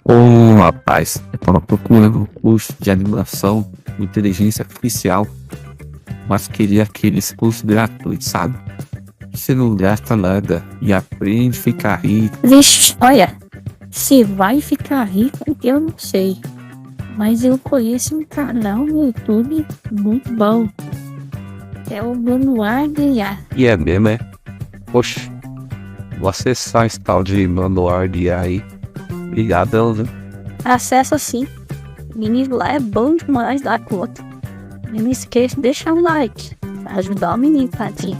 Ô, rapaz, eu tava procurando um curso de animação com inteligência artificial, mas queria aqueles cursos gratuitos, sabe? Você não gasta nada e aprende a ficar rico. Vixe, olha, se vai ficar rico, eu não sei. Mas eu conheço um canal no YouTube muito bom. É o Manual de IA. E é mesmo, é? Poxa, vou acessar esse tal de manual de aí. Obrigadão, né? Acessa sim. O menino lá é bom demais da conta. E não esqueça de deixar um like pra ajudar o menino, tadinho.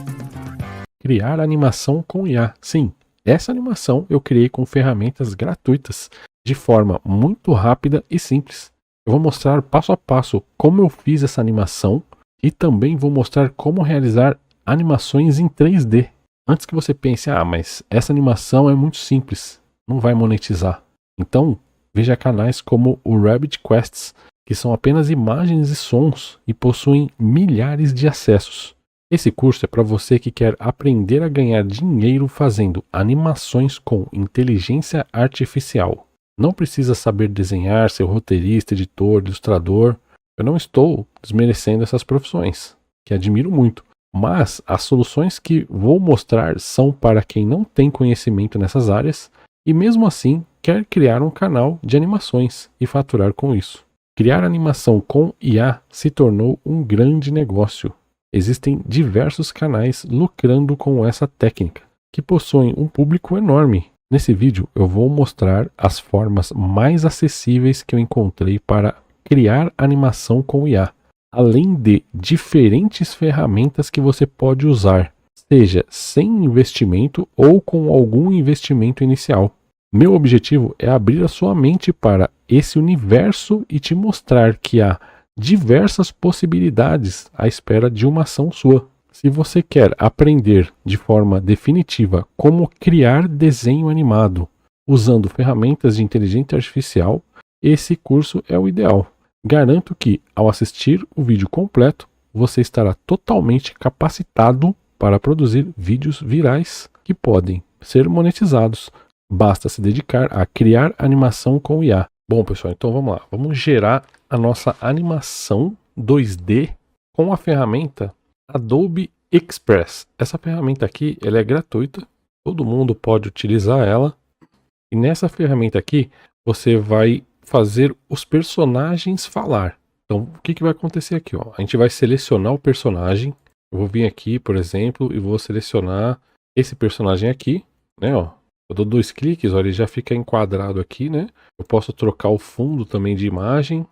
Criar animação com IA. Sim, essa animação eu criei com ferramentas gratuitas, de forma muito rápida e simples. Eu vou mostrar passo a passo como eu fiz essa animação e também vou mostrar como realizar animações em 3D. Antes que você pense, mas essa animação é muito simples, não vai monetizar. Então, veja canais como o Rabbit Quests, que são apenas imagens e sons e possuem milhares de acessos. Esse curso é para você que quer aprender a ganhar dinheiro fazendo animações com inteligência artificial. Não precisa saber desenhar, ser roteirista, editor, ilustrador. Eu não estou desmerecendo essas profissões, que admiro muito. Mas as soluções que vou mostrar são para quem não tem conhecimento nessas áreas e mesmo assim quer criar um canal de animações e faturar com isso. Criar animação com IA se tornou um grande negócio. Existem diversos canais lucrando com essa técnica, que possuem um público enorme. Nesse vídeo eu vou mostrar as formas mais acessíveis que eu encontrei para criar animação com IA, além de diferentes ferramentas que você pode usar, seja sem investimento ou com algum investimento inicial. Meu objetivo é abrir a sua mente para esse universo e te mostrar que há diversas possibilidades à espera de uma ação sua. Se você quer aprender de forma definitiva como criar desenho animado usando ferramentas de inteligência artificial, esse curso é o ideal. Garanto que, ao assistir o vídeo completo, você estará totalmente capacitado para produzir vídeos virais que podem ser monetizados. Basta se dedicar a criar animação com IA. Bom, pessoal, então vamos lá. Vamos gerar a nossa animação 2D com a ferramenta Adobe Express. Essa ferramenta aqui, ela é gratuita. Todo mundo pode utilizar ela. E nessa ferramenta aqui, você vai fazer os personagens falar. Então, o que vai acontecer aqui? A gente vai selecionar o personagem. Eu vou vir aqui, por exemplo, e vou selecionar esse personagem aqui, né? Eu dou 2 cliques, ele já fica enquadrado aqui, né? Eu posso trocar o fundo também de imagem.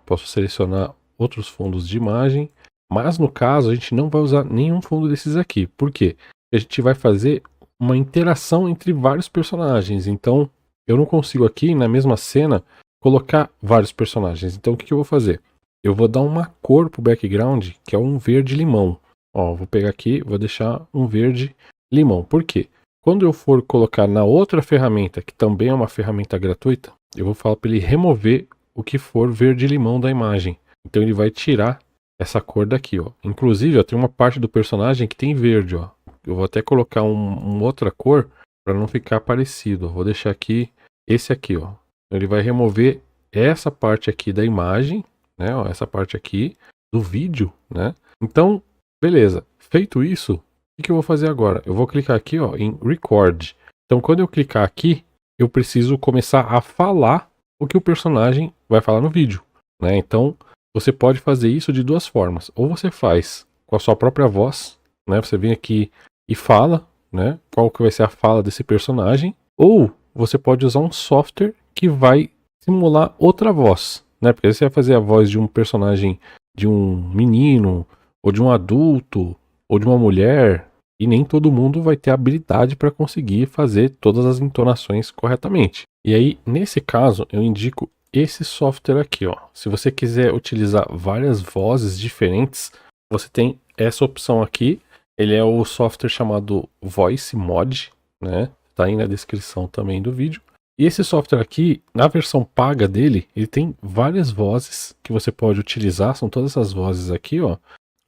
Posso selecionar outros fundos de imagem. Mas no caso, a gente não vai usar nenhum fundo desses aqui. Por quê? A gente vai fazer uma interação entre vários personagens. Então, eu não consigo aqui, na mesma cena, colocar vários personagens. Então, o que eu vou fazer? Eu vou dar uma cor para o background, que é um verde-limão. Vou pegar aqui, vou deixar um verde-limão. Por quê? Quando eu for colocar na outra ferramenta, que também é uma ferramenta gratuita, eu vou falar para ele remover o que for verde-limão da imagem. Então ele vai tirar essa cor daqui. Inclusive, tem uma parte do personagem que tem verde. Eu vou até colocar uma outra cor para não ficar parecido. Vou deixar aqui esse aqui. Ele vai remover essa parte aqui da imagem, né? Essa parte aqui do vídeo, né? Então, beleza. Feito isso, o que eu vou fazer agora? Eu vou clicar aqui em Record. Então, quando eu clicar aqui, eu preciso começar a falar o que o personagem vai falar no vídeo, né? Então, você pode fazer isso de 2 formas. Ou você faz com a sua própria voz, né? Você vem aqui e fala, né? Qual que vai ser a fala desse personagem. Ou você pode usar um software que vai simular outra voz, né? Porque você vai fazer a voz de um personagem, de um menino, ou de um adulto, ou de uma mulher, e nem todo mundo vai ter habilidade para conseguir fazer todas as entonações corretamente. E aí, nesse caso, eu indico esse software aqui, Se você quiser utilizar várias vozes diferentes, você tem essa opção aqui. Ele é o software chamado Voice Mod, né? Tá aí na descrição também do vídeo. E esse software aqui, na versão paga dele, ele tem várias vozes que você pode utilizar. São todas essas vozes aqui,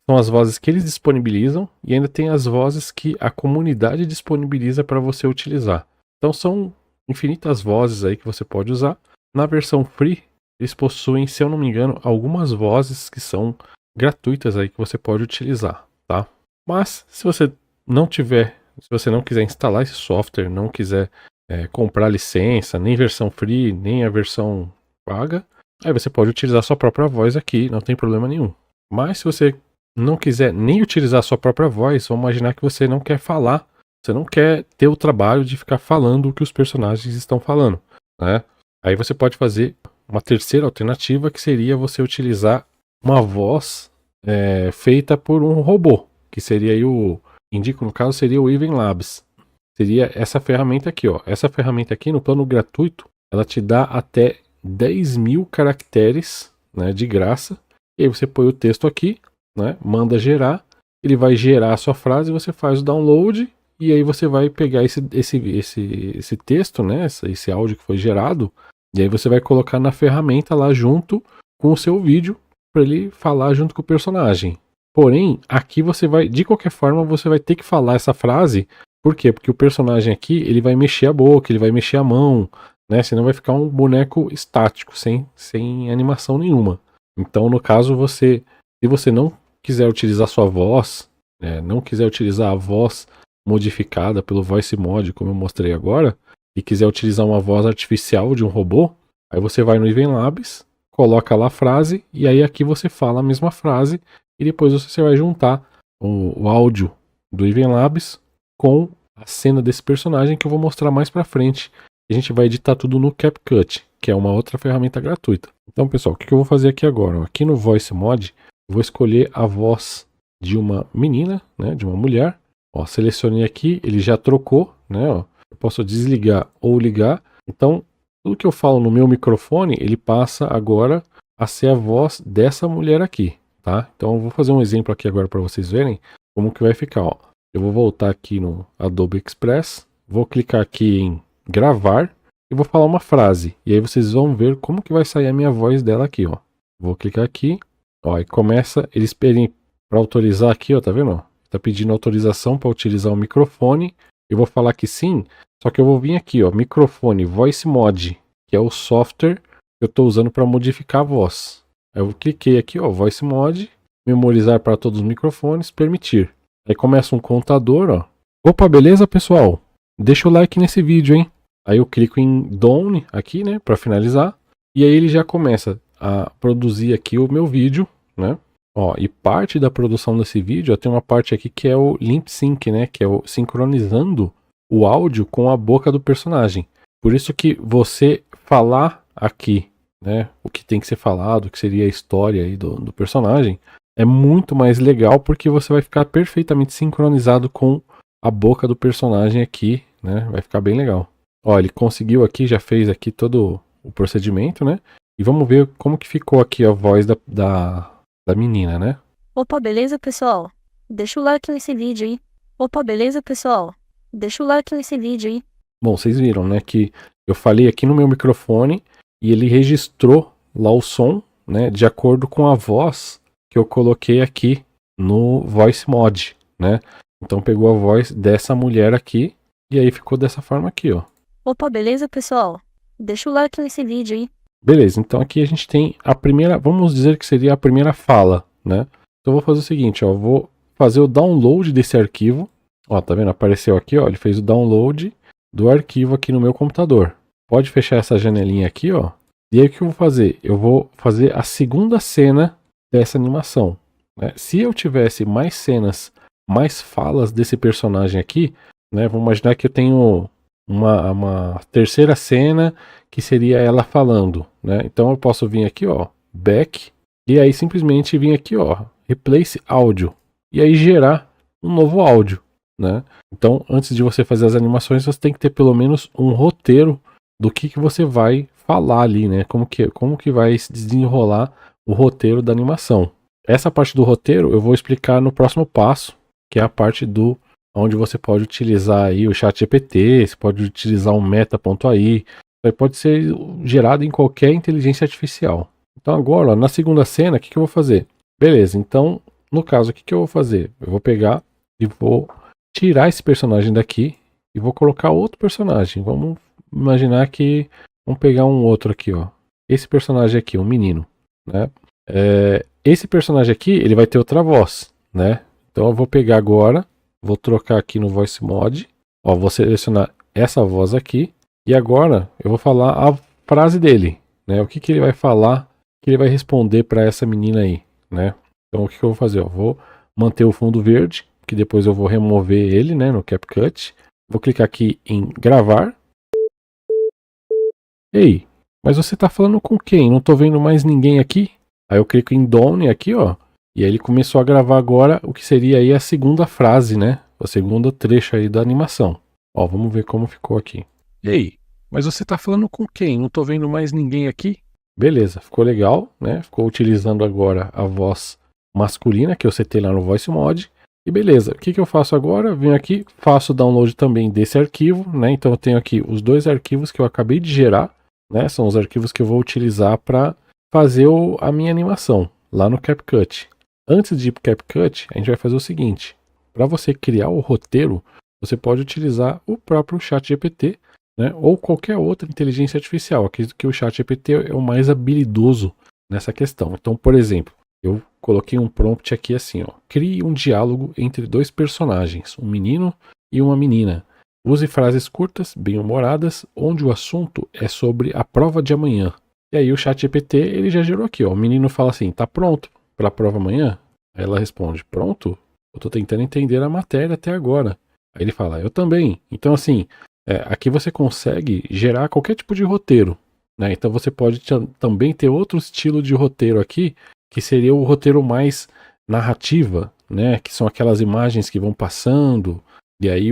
São as vozes que eles disponibilizam e ainda tem as vozes que a comunidade disponibiliza para você utilizar. Então são infinitas vozes aí que você pode usar. Na versão free, eles possuem, se eu não me engano, algumas vozes que são gratuitas aí que você pode utilizar, tá? Mas se você não quiser instalar esse software, não quiser comprar licença, nem versão free, nem a versão paga, aí você pode utilizar sua própria voz aqui, não tem problema nenhum. Mas se você não quiser nem utilizar a sua própria voz, vamos imaginar que você não quer falar, você não quer ter o trabalho de ficar falando o que os personagens estão falando, né? Aí você pode fazer uma terceira alternativa, que seria você utilizar uma voz feita por um robô, que seria aí no caso, seria o Even Labs. Seria essa ferramenta aqui, ó. Essa ferramenta aqui, no plano gratuito, ela te dá até 10.000 caracteres, né, de graça. E aí você põe o texto aqui, né, manda gerar, ele vai gerar a sua frase, você faz o download, e aí você vai pegar esse texto, né, esse áudio que foi gerado, e aí você vai colocar na ferramenta lá junto com o seu vídeo, para ele falar junto com o personagem. Porém, aqui você vai, de qualquer forma, você vai ter que falar essa frase. Por quê? Porque o personagem aqui, ele vai mexer a boca, ele vai mexer a mão, né? Senão vai ficar um boneco estático, sem animação nenhuma. Então, no caso, se você não quiser utilizar sua voz, não quiser utilizar a voz modificada pelo Voice Mod, como eu mostrei agora, e quiser utilizar uma voz artificial de um robô, aí você vai no Even Labs, coloca lá a frase, e aí aqui você fala a mesma frase, e depois você vai juntar o áudio do Even Labs com a cena desse personagem que eu vou mostrar mais pra frente. A gente vai editar tudo no CapCut, que é uma outra ferramenta gratuita. Então, pessoal, o que eu vou fazer aqui agora? Aqui no Voice Mod, eu vou escolher a voz de uma menina, né, de uma mulher. Ó, selecionei aqui, ele já trocou, né? Ó, eu posso desligar ou ligar. Então, tudo que eu falo no meu microfone, ele passa agora a ser a voz dessa mulher aqui, tá? Então, eu vou fazer um exemplo aqui agora para vocês verem como que vai ficar, ó. Eu vou voltar aqui no Adobe Express, vou clicar aqui em gravar e vou falar uma frase. E aí vocês vão ver como que vai sair a minha voz dela aqui, ó. Vou clicar aqui, ó, e começa, eles pedem para autorizar aqui, ó, tá vendo? Ó? Tá pedindo autorização para utilizar o microfone. Eu vou falar que sim, só que eu vou vir aqui, ó, microfone Voice Mod, que é o software que eu estou usando para modificar a voz. Aí eu cliquei aqui, ó, Voice Mod, memorizar para todos os microfones, permitir. Aí começa um contador, ó. Opa, beleza, pessoal? Deixa o like nesse vídeo, hein? Aí eu clico em Done aqui, né, para finalizar. E aí ele já começa a produzir aqui o meu vídeo, né? Ó, e parte da produção desse vídeo, ó, tem uma parte aqui que é o lip sync, né? Que é o sincronizando o áudio com a boca do personagem. Por isso que você falar aqui, né? O que tem que ser falado, o que seria a história aí do personagem, é muito mais legal porque você vai ficar perfeitamente sincronizado com a boca do personagem aqui, né? Vai ficar bem legal. Ó, ele conseguiu aqui, já fez aqui todo o procedimento, né? E vamos ver como que ficou aqui a voz da menina, né? Opa, beleza, pessoal? Deixa o like nesse vídeo aí. Opa, beleza, pessoal? Deixa o like nesse vídeo aí. Bom, vocês viram, né, que eu falei aqui no meu microfone e ele registrou lá o som, né, de acordo com a voz que eu coloquei aqui no Voice Mod, né? Então pegou a voz dessa mulher aqui e aí ficou dessa forma aqui, ó. Opa, beleza, pessoal? Deixa o like nesse vídeo aí. Beleza, então aqui a gente tem a primeira, vamos dizer que seria a primeira fala, né? Então eu vou fazer o seguinte, ó, vou fazer o download desse arquivo. Ó, tá vendo? Apareceu aqui, ó, ele fez o download do arquivo aqui no meu computador. Pode fechar essa janelinha aqui, ó. E aí o que eu vou fazer? Eu vou fazer a segunda cena dessa animação, né? Se eu tivesse mais cenas, mais falas desse personagem aqui, né? Vamos imaginar que eu tenho uma terceira cena que seria ela falando, né? Então eu posso vir aqui, ó, back, e aí simplesmente vir aqui, ó, replace áudio, e aí gerar um novo áudio, né? Então, antes de você fazer as animações, você tem que ter pelo menos um roteiro do que você vai falar ali, né? Como que vai se desenrolar o roteiro da animação. Essa parte do roteiro eu vou explicar no próximo passo, que é a parte do onde você pode utilizar aí o ChatGPT, você pode utilizar um meta.ai, pode ser gerado em qualquer inteligência artificial. Então agora, ó, na segunda cena, o que eu vou fazer? Beleza, então no caso, o que eu vou fazer? Eu vou pegar e vou tirar esse personagem daqui e vou colocar outro personagem. Vamos imaginar que... Vamos pegar um outro aqui, ó. Esse personagem aqui, um menino, né? Esse personagem aqui, ele vai ter outra voz, né? Então eu vou pegar agora, vou trocar aqui no Voice Mod. Ó, vou selecionar essa voz aqui. E agora eu vou falar a frase dele, né? O que ele vai falar, que ele vai responder para essa menina aí, né? Então o que eu vou fazer? Eu vou manter o fundo verde, que depois eu vou remover ele, né, no CapCut. Vou clicar aqui em gravar. Ei, mas você tá falando com quem? Não tô vendo mais ninguém aqui. Aí eu clico em Done aqui, ó. E aí ele começou a gravar agora o que seria aí a segunda frase, né? A segunda trecho aí da animação. Ó, vamos ver como ficou aqui. Ei, mas você tá falando com quem? Não tô vendo mais ninguém aqui. Beleza, ficou legal, né? Ficou utilizando agora a voz masculina que eu setei lá no Voice Mod. E beleza, o que eu faço agora? Venho aqui, faço o download também desse arquivo, né? Então eu tenho aqui os dois arquivos que eu acabei de gerar, né? São os arquivos que eu vou utilizar para fazer a minha animação lá no CapCut. Antes de ir para o CapCut, a gente vai fazer o seguinte. Para você criar o roteiro, você pode utilizar o próprio ChatGPT, né? Ou qualquer outra inteligência artificial. Acredito que o ChatGPT é o mais habilidoso nessa questão. Então, por exemplo, eu coloquei um prompt aqui assim, ó. Crie um diálogo entre dois personagens, um menino e uma menina. Use frases curtas, bem-humoradas, onde o assunto é sobre a prova de amanhã. E aí o ChatGPT, ele já gerou aqui, ó. O menino fala assim, tá pronto para a prova amanhã? Aí ela responde, pronto? Eu tô tentando entender a matéria até agora. Aí ele fala, eu também. Então assim, aqui você consegue gerar qualquer tipo de roteiro, né? Então você pode também ter outro estilo de roteiro aqui, que seria o roteiro mais narrativa, né? Que são aquelas imagens que vão passando, e aí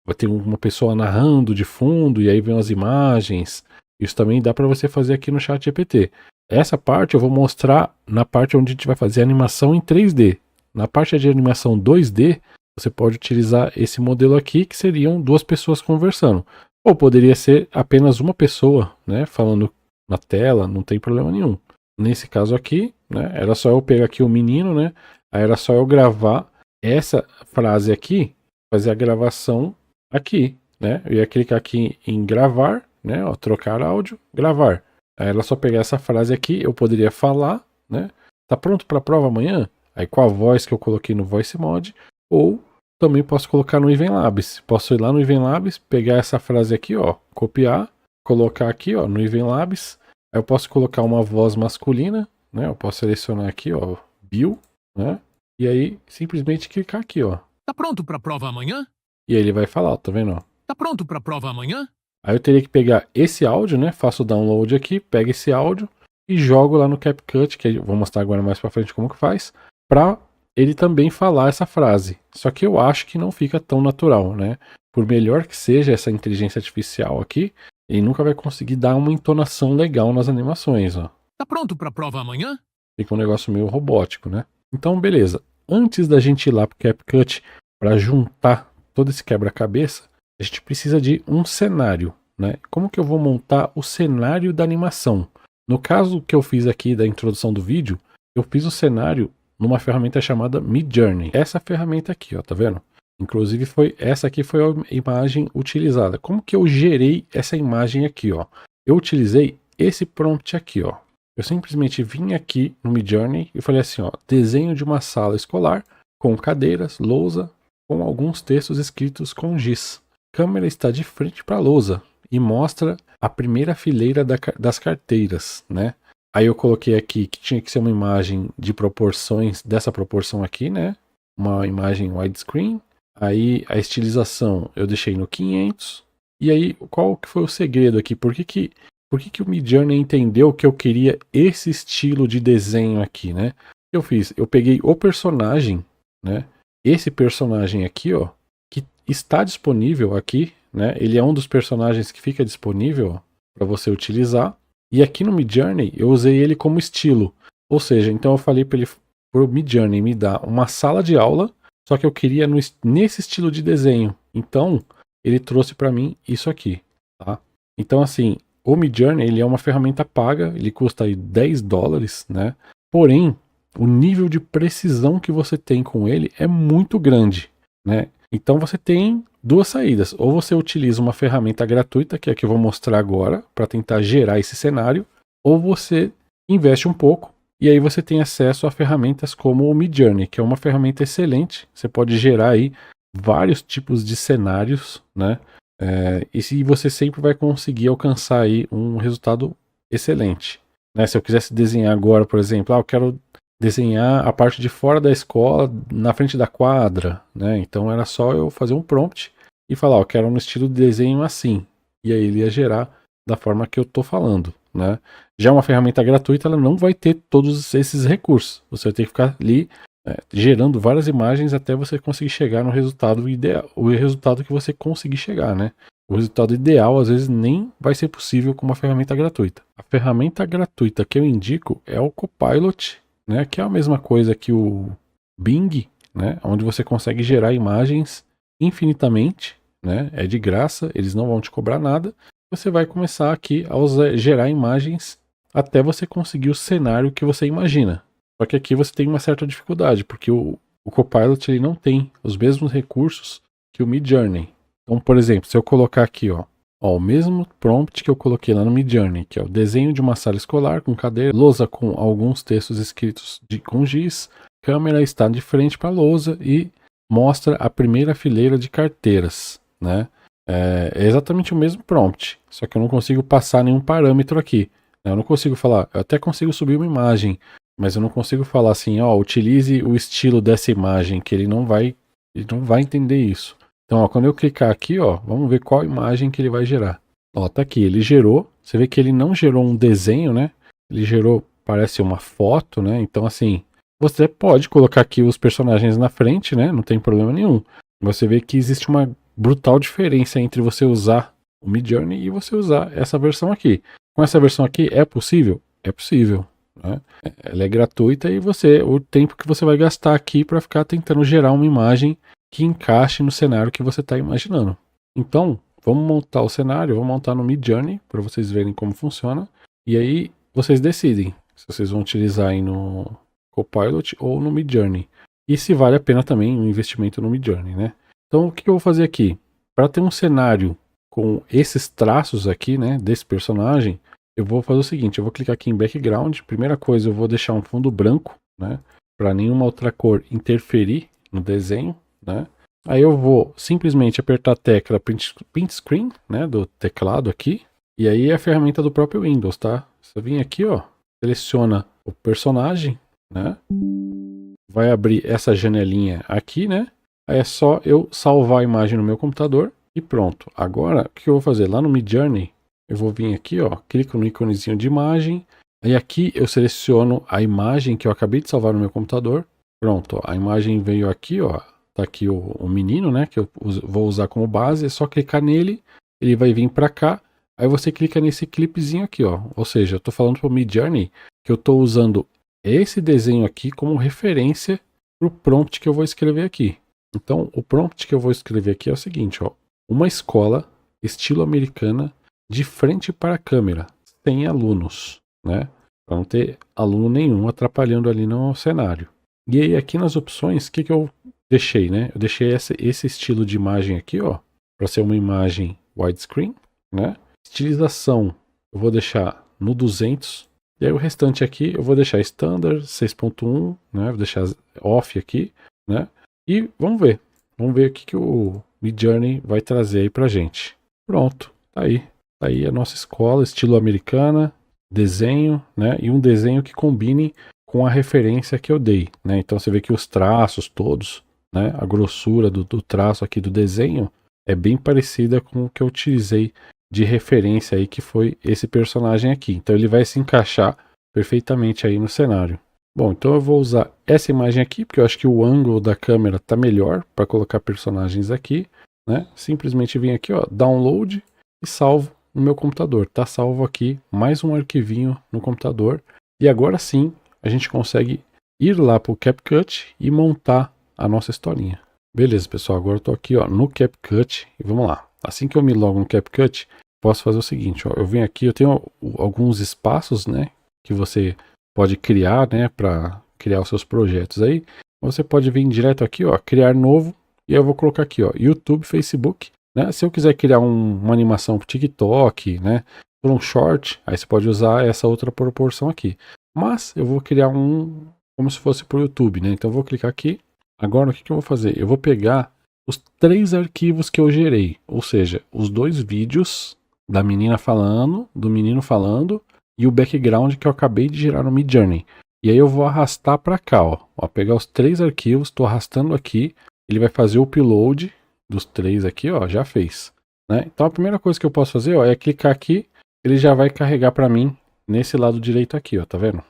vai ter uma pessoa narrando de fundo, e aí vem as imagens. Isso também dá para você fazer aqui no ChatGPT. Essa parte eu vou mostrar na parte onde a gente vai fazer a animação em 3D. Na parte de animação 2D, você pode utilizar esse modelo aqui, que seriam duas pessoas conversando. Ou poderia ser apenas uma pessoa, né, falando na tela, não tem problema nenhum. Nesse caso aqui, né, era só eu pegar aqui o menino, né, aí era só eu gravar essa frase aqui, fazer a gravação aqui, né. Eu ia clicar aqui em gravar, né, ó, trocar áudio, gravar. Aí ela só pegar essa frase aqui, eu poderia falar, né, tá pronto para a prova amanhã? Aí com a voz que eu coloquei no Voice Mod, ou também posso colocar no Evenlabs. Posso ir lá no Evenlabs, pegar essa frase aqui, ó, copiar, colocar aqui, ó, no Evenlabs. Aí eu posso colocar uma voz masculina, né? Eu posso selecionar aqui, ó, Bill, né? E aí simplesmente clicar aqui, ó. Tá pronto pra prova amanhã? E aí ele vai falar, ó, tá vendo, ó? Tá pronto pra prova amanhã? Aí eu teria que pegar esse áudio, né? Faço o download aqui, pego esse áudio e jogo lá no CapCut, que eu vou mostrar agora mais pra frente como que faz, pra ele também falar essa frase. Só que eu acho que não fica tão natural, né? Por melhor que seja essa inteligência artificial aqui, ele nunca vai conseguir dar uma entonação legal nas animações, ó. Tá pronto pra prova amanhã? Fica um negócio meio robótico, né? Então, beleza. Antes da gente ir lá pro CapCut para juntar todo esse quebra-cabeça, a gente precisa de um cenário, né? Como que eu vou montar o cenário da animação? No caso que eu fiz aqui da introdução do vídeo, eu fiz o cenário numa ferramenta chamada Midjourney. Essa ferramenta aqui, ó, tá vendo? Inclusive essa aqui foi a imagem utilizada. Como que eu gerei essa imagem aqui, ó? Eu utilizei esse prompt aqui, ó. Eu simplesmente vim aqui no Midjourney e falei assim, ó, desenho de uma sala escolar com cadeiras, lousa, com alguns textos escritos com giz. A câmera está de frente para a lousa e mostra a primeira fileira das carteiras, né? Aí eu coloquei aqui que tinha que ser uma imagem de proporções, dessa proporção aqui, né? Uma imagem widescreen. Aí a estilização eu deixei no 500. E aí, qual que foi o segredo aqui? Por que o Midjourney entendeu que eu queria esse estilo de desenho aqui, né? Eu fiz, eu peguei o personagem, né? Esse personagem aqui, ó, que está disponível aqui, né? Ele é um dos personagens que fica disponível para você utilizar. E aqui no Midjourney eu usei ele como estilo. Ou seja, então eu falei para o Midjourney me dar uma sala de aula, só que eu queria nesse estilo de desenho. Então ele trouxe para mim isso aqui, tá? Então assim, o Midjourney ele é uma ferramenta paga, ele custa aí $10, né? Porém, o nível de precisão que você tem com ele é muito grande, né? Então você tem duas saídas. Ou você utiliza uma ferramenta gratuita, que é a que eu vou mostrar agora, para tentar gerar esse cenário, ou você investe um pouco e aí você tem acesso a ferramentas como o Midjourney, que é uma ferramenta excelente. Você pode gerar aí vários tipos de cenários, né? E se você sempre vai conseguir alcançar aí um resultado excelente, né? Se eu quisesse desenhar agora, por exemplo, eu quero desenhar a parte de fora da escola, na frente da quadra, né? Então era só eu fazer um prompt e falar, eu quero um estilo de desenho assim. E aí ele ia gerar da forma que eu tô falando, né? Já uma ferramenta gratuita, ela não vai ter todos esses recursos. Você vai ter que ficar ali gerando várias imagens até você conseguir chegar no resultado ideal, o resultado que você conseguir chegar, né? O resultado ideal às vezes nem vai ser possível com uma ferramenta gratuita. A ferramenta gratuita que eu indico é o Copilot, né? Que é a mesma coisa que o Bing, né? Onde você consegue gerar imagens infinitamente, né? É de graça, eles não vão te cobrar nada. Você vai começar aqui a gerar imagens até você conseguir o cenário que você imagina. Só que aqui você tem uma certa dificuldade, porque o Copilot ele não tem os mesmos recursos que o Midjourney. Então, por exemplo, se eu colocar aqui, o mesmo prompt que eu coloquei lá no Midjourney, que é o desenho de uma sala escolar com cadeira, lousa com alguns textos escritos com giz, câmera está de frente para a lousa e mostra a primeira fileira de carteiras, né? É exatamente o mesmo prompt, só que eu não consigo passar nenhum parâmetro aqui. Eu não consigo falar, eu até consigo subir uma imagem, mas eu não consigo falar assim, utilize o estilo dessa imagem, que ele não vai entender isso. Então, quando eu clicar aqui, vamos ver qual imagem que ele vai gerar. Tá aqui, ele gerou, você vê que ele não gerou um desenho, né? Ele gerou, parece uma foto, né? Então, assim, você pode colocar aqui os personagens na frente, né? Não tem problema nenhum. Você vê que existe uma brutal diferença entre você usar o Midjourney e você usar essa versão aqui. Com essa versão aqui, é possível? É possível. Né? Ela é gratuita e o tempo que você vai gastar aqui para ficar tentando gerar uma imagem que encaixe no cenário que você está imaginando. Então, vamos montar o cenário, vamos montar no Midjourney para vocês verem como funciona. E aí vocês decidem se vocês vão utilizar aí no Copilot ou no Midjourney. E se vale a pena também um investimento no Midjourney, né? Então, o que eu vou fazer aqui? Para ter um cenário com esses traços aqui, né, desse personagem, eu vou fazer o seguinte, eu vou clicar aqui em Background. Primeira coisa, eu vou deixar um fundo branco, né, para nenhuma outra cor interferir no desenho, né. Aí eu vou simplesmente apertar a tecla Print Screen, né, do teclado aqui, e aí é a ferramenta do próprio Windows, tá? Você vem aqui, seleciona o personagem, né, vai abrir essa janelinha aqui, né, aí é só eu salvar a imagem no meu computador e pronto. Agora, o que eu vou fazer? Lá no Midjourney, eu vou vir aqui, clico no íconezinho de imagem, aí aqui eu seleciono a imagem que eu acabei de salvar no meu computador. Pronto, a imagem veio aqui, tá aqui o menino, né, que eu vou usar como base, é só clicar nele, ele vai vir para cá, aí você clica nesse clipezinho aqui, ou seja, eu tô falando pro Midjourney que eu tô usando esse desenho aqui como referência pro prompt que eu vou escrever aqui. Então, o prompt que eu vou escrever aqui é o seguinte, uma escola estilo americana de frente para a câmera, sem alunos, né? Para não ter aluno nenhum atrapalhando ali no cenário. E aí aqui nas opções, o que eu deixei, né? Eu deixei esse estilo de imagem aqui, para ser uma imagem widescreen, né? Estilização eu vou deixar no 200, e aí o restante aqui eu vou deixar standard 6.1, né? Vou deixar off aqui, né? E vamos ver o que o Midjourney vai trazer aí pra gente. Pronto, tá aí a nossa escola, estilo americana, desenho, né? E um desenho que combine com a referência que eu dei, né? Então você vê que os traços todos, né? A grossura do traço aqui do desenho é bem parecida com o que eu utilizei de referência aí, que foi esse personagem aqui. Então ele vai se encaixar perfeitamente aí no cenário. Bom, então eu vou usar essa imagem aqui, porque eu acho que o ângulo da câmera tá melhor para colocar personagens aqui, né? Simplesmente vim aqui, download e salvo no meu computador. Tá salvo aqui mais um arquivinho no computador. E agora sim, a gente consegue ir lá pro CapCut e montar a nossa historinha. Beleza, pessoal, agora eu tô aqui, no CapCut e vamos lá. Assim que eu me logo no CapCut, posso fazer o seguinte, eu venho aqui, eu tenho alguns espaços, né, que você pode criar, né, para criar os seus projetos aí. Você pode vir direto aqui, criar novo, E aí eu vou colocar aqui, ó, YouTube, Facebook, né? Se eu quiser criar uma animação pro TikTok, né? Por um short, aí você pode usar essa outra proporção aqui. Mas eu vou criar como se fosse pro YouTube, né? Então eu vou clicar aqui. Agora o que eu vou fazer? Eu vou pegar os 3 arquivos que eu gerei, ou seja, os 2 vídeos da menina falando, do menino falando e o background que eu acabei de gerar no Midjourney. E aí eu vou arrastar para cá, ó, pegar os 3 arquivos, estou arrastando aqui, ele vai fazer o upload dos 3 aqui, ó, já fez, né? Então a primeira coisa que eu posso fazer, ó, é clicar aqui, ele já vai carregar para mim nesse lado direito aqui, ó, tá vendo?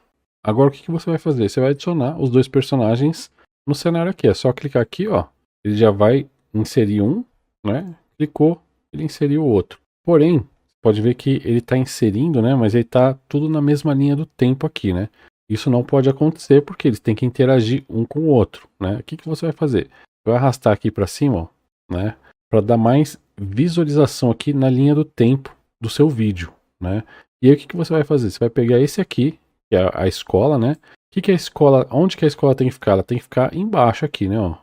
Agora o que você vai fazer? Você vai adicionar os 2 personagens no cenário aqui, é só clicar aqui, ó, ele já vai inserir um, né? Clicou, ele inseriu o outro. Porém, pode ver que ele está inserindo, né? Mas ele está tudo na mesma linha do tempo aqui, né? Isso não pode acontecer porque eles têm que interagir um com o outro, né? O que você vai fazer? Vai arrastar aqui para cima, ó, né? Para dar mais visualização aqui na linha do tempo do seu vídeo, né? E aí o que você vai fazer? Você vai pegar esse aqui, que é a escola, né? O que é a escola? Onde que a escola tem que ficar? Ela tem que ficar embaixo aqui, né? Ó.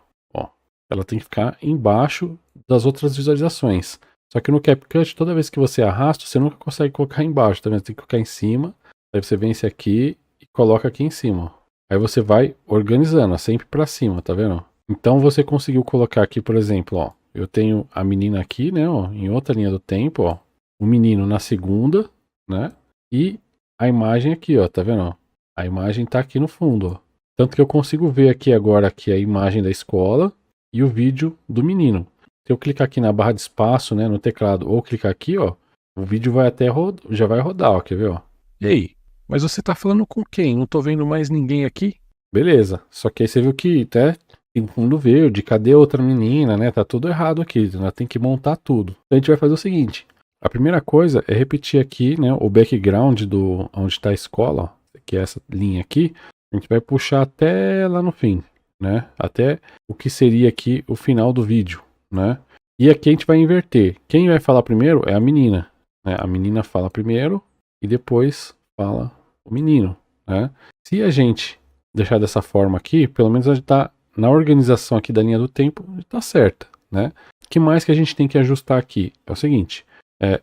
Ela tem que ficar embaixo das outras visualizações. Só que no CapCut, toda vez que você arrasta, você nunca consegue colocar embaixo, tá vendo? Você tem que colocar em cima, aí você vem esse aqui e coloca aqui em cima. Aí você vai organizando, sempre para cima, tá vendo? Então você conseguiu colocar aqui, por exemplo, ó, eu tenho a menina aqui, né, ó, em outra linha do tempo, ó, o menino na segunda, né, e a imagem aqui, ó, tá vendo? Ó? A imagem tá aqui no fundo, ó. Tanto que eu consigo ver aqui agora aqui a imagem da escola e o vídeo do menino. Se eu clicar aqui na barra de espaço, né, no teclado, ou clicar aqui, ó, o vídeo vai até já vai rodar, ó, quer ver, ó. Ei, mas você tá falando com quem? Não tô vendo mais ninguém aqui. Beleza, só que aí você viu que até tem fundo verde, cadê a outra menina, né, tá tudo errado aqui, ela tem que montar tudo. Então a gente vai fazer o seguinte, a primeira coisa é repetir aqui, né, o background do onde está a escola, ó, que é essa linha aqui, a gente vai puxar até lá no fim, né, até o que seria aqui o final do vídeo, né, e aqui a gente vai inverter, quem vai falar primeiro é a menina, né, a menina fala primeiro e depois fala o menino, né, se a gente deixar dessa forma aqui, pelo menos a gente tá na organização aqui da linha do tempo, tá certa, né, o que mais que a gente tem que ajustar aqui é o seguinte,